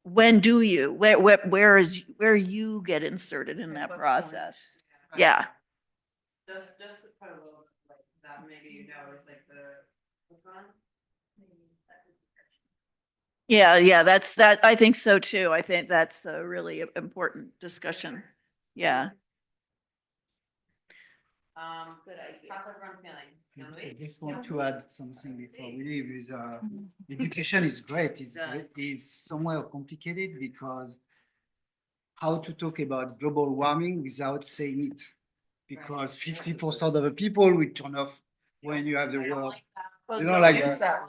Speaker 2: when do you, where you get inserted in that process? Yeah.
Speaker 1: Just to put a little, like, that maybe is like what's on?
Speaker 2: Yeah, that, I think so too. I think that's a really important discussion. Yeah.
Speaker 1: Good idea. How's everyone feeling?
Speaker 4: I just want to add something before we leave is education is great. It's somewhere complicated because how to talk about global warming without saying it? Because 50% of the people will turn off when you have the word. You know, like that.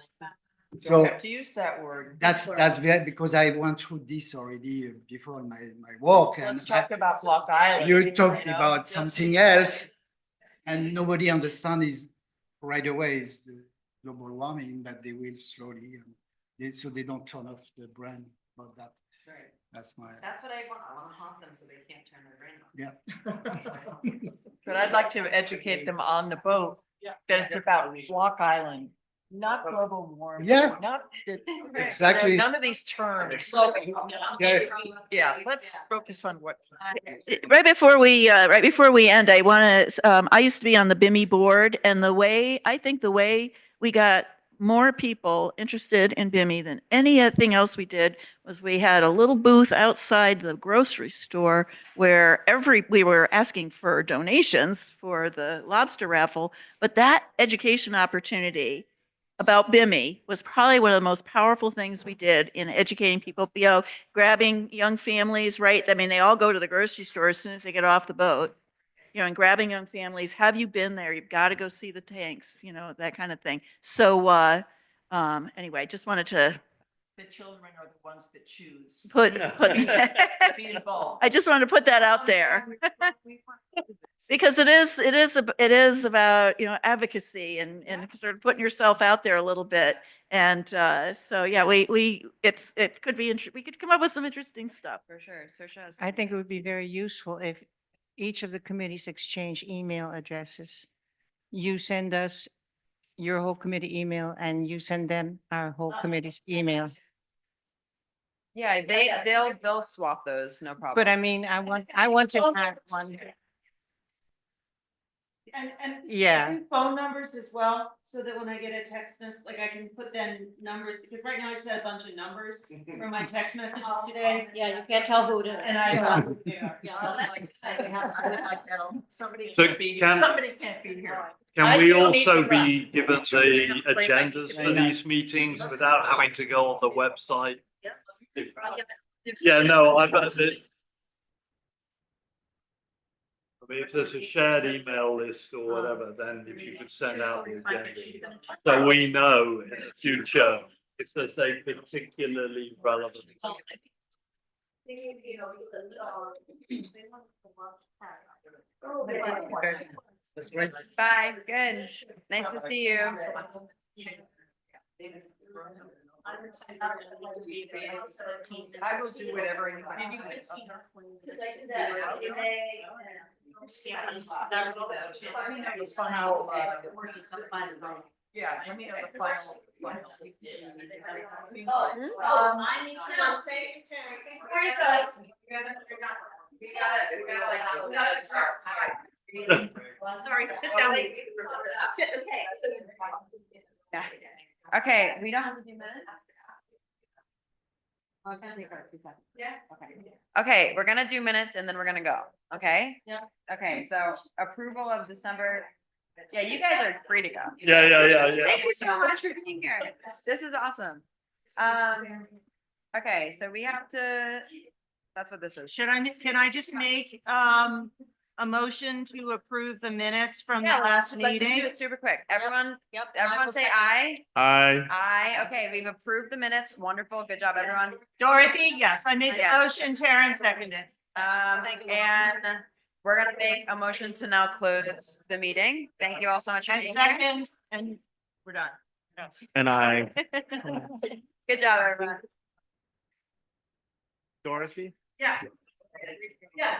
Speaker 4: So
Speaker 5: To use that word.
Speaker 4: that's very, because I went through this already before in my work. And
Speaker 5: Let's talk about Block Island.
Speaker 4: you talked
Speaker 5: know,
Speaker 4: about
Speaker 5: just-
Speaker 4: something else and nobody understands is right away is the global warming, but they will slowly so they don't turn off the brain about that.
Speaker 1: Right.
Speaker 4: That's my,
Speaker 1: That's what I want to haunt them so they can't turn their brain off.
Speaker 5: But I'd like to educate them on the boat, that it's about Block Island, not global warming.
Speaker 4: Yeah.
Speaker 5: Not.
Speaker 4: Exactly.
Speaker 5: None of these terms.
Speaker 4: Yeah.
Speaker 5: Yeah, let's focus on what's.
Speaker 2: Right before we end, I want to, I used to be on the BIMI board, and I think the way we got more people interested in BIMI than anything else we did was we had a little booth outside the grocery store where we were asking for donations for the lobster raffle, but that education opportunity about BIMI was probably one of the most powerful things we did in educating people, grabbing young families, right? I mean, they all go to the grocery store as soon as they get off the boat, and grabbing young families. Have you been there? You've got to go see the tanks, that kind of thing. So, anyway, just wanted to
Speaker 5: The children are the ones that choose.
Speaker 2: put,
Speaker 5: Be involved.
Speaker 2: I just wanted to put that out there. Because it is about, advocacy and sort of putting yourself out there a little bit. And so, yeah, it could be, we could come up with some interesting stuff.
Speaker 1: For sure. Saoirse has.
Speaker 3: I think it would be very useful if each of the committees exchange email addresses. You send us your whole committee email and you send them our whole committee's email.
Speaker 1: Yeah, they'll swap those, no problem.
Speaker 3: But I mean, I want to have one.
Speaker 11: And
Speaker 5: Yeah.
Speaker 11: do phone numbers as well, so that when I get a text message, like I can put then numbers, because right now I just had a bunch of numbers from my text messages today.
Speaker 6: Yeah, you can't tell who it is.
Speaker 11: And I don't know who they are.
Speaker 5: Somebody
Speaker 9: So
Speaker 5: can't be,
Speaker 9: can-
Speaker 5: somebody can't be here.
Speaker 9: Can
Speaker 6: I
Speaker 9: we
Speaker 6: do need
Speaker 9: also
Speaker 6: to run.
Speaker 9: be given the agendas for these meetings without having to go on the website? Yeah, no, I bet it. I mean, if there's a shared email list or whatever, then if you could send out the agenda, so we know in the future if there's a particularly relevant.
Speaker 1: Bye, good. Nice to see you.
Speaker 5: I will do whatever anybody says.
Speaker 2: Because I did that in May.
Speaker 5: Yeah, let me know the final.
Speaker 2: I need to.
Speaker 5: Very good. We gotta start.
Speaker 6: Sorry, sit down.
Speaker 1: Yeah. Okay, we don't have to do minutes? I was gonna take our 2 seconds.
Speaker 11: Yeah.
Speaker 1: Okay. Okay, we're gonna do minutes and then we're gonna go, okay?
Speaker 6: Yeah.
Speaker 1: Okay, so approval of December. Yeah, you guys are free to go.
Speaker 9: Yeah.
Speaker 1: Thank you so much for being here. This is awesome. Okay, so we have to, that's what this is.
Speaker 11: Can I just make, a motion to approve the minutes from the
Speaker 1: Yeah,
Speaker 11: last
Speaker 1: let's just do
Speaker 11: meeting?
Speaker 1: it super quick. Everyone,
Speaker 6: Yep.
Speaker 1: everyone say aye.
Speaker 7: I,
Speaker 1: Aye. Okay, we've approved the minutes. Wonderful. Good job, everyone.
Speaker 11: Dorothy, yes, I made the
Speaker 1: Yes.
Speaker 11: motion, Taryn seconded.
Speaker 1: And we're gonna make a motion to now close the meeting. Thank you all so much. for
Speaker 11: And
Speaker 1: being here.
Speaker 11: second, and we're done.
Speaker 7: and I,
Speaker 1: Good job, everyone.
Speaker 7: Dorothy?
Speaker 11: Yeah. Yeah.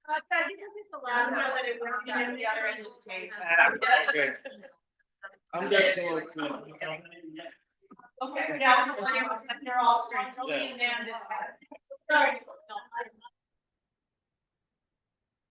Speaker 11: I think it's the last one, but it was in the other end of the table.
Speaker 7: Okay. I'm good till it's.
Speaker 11: Okay, now, they're all straight, totally in there. Sorry.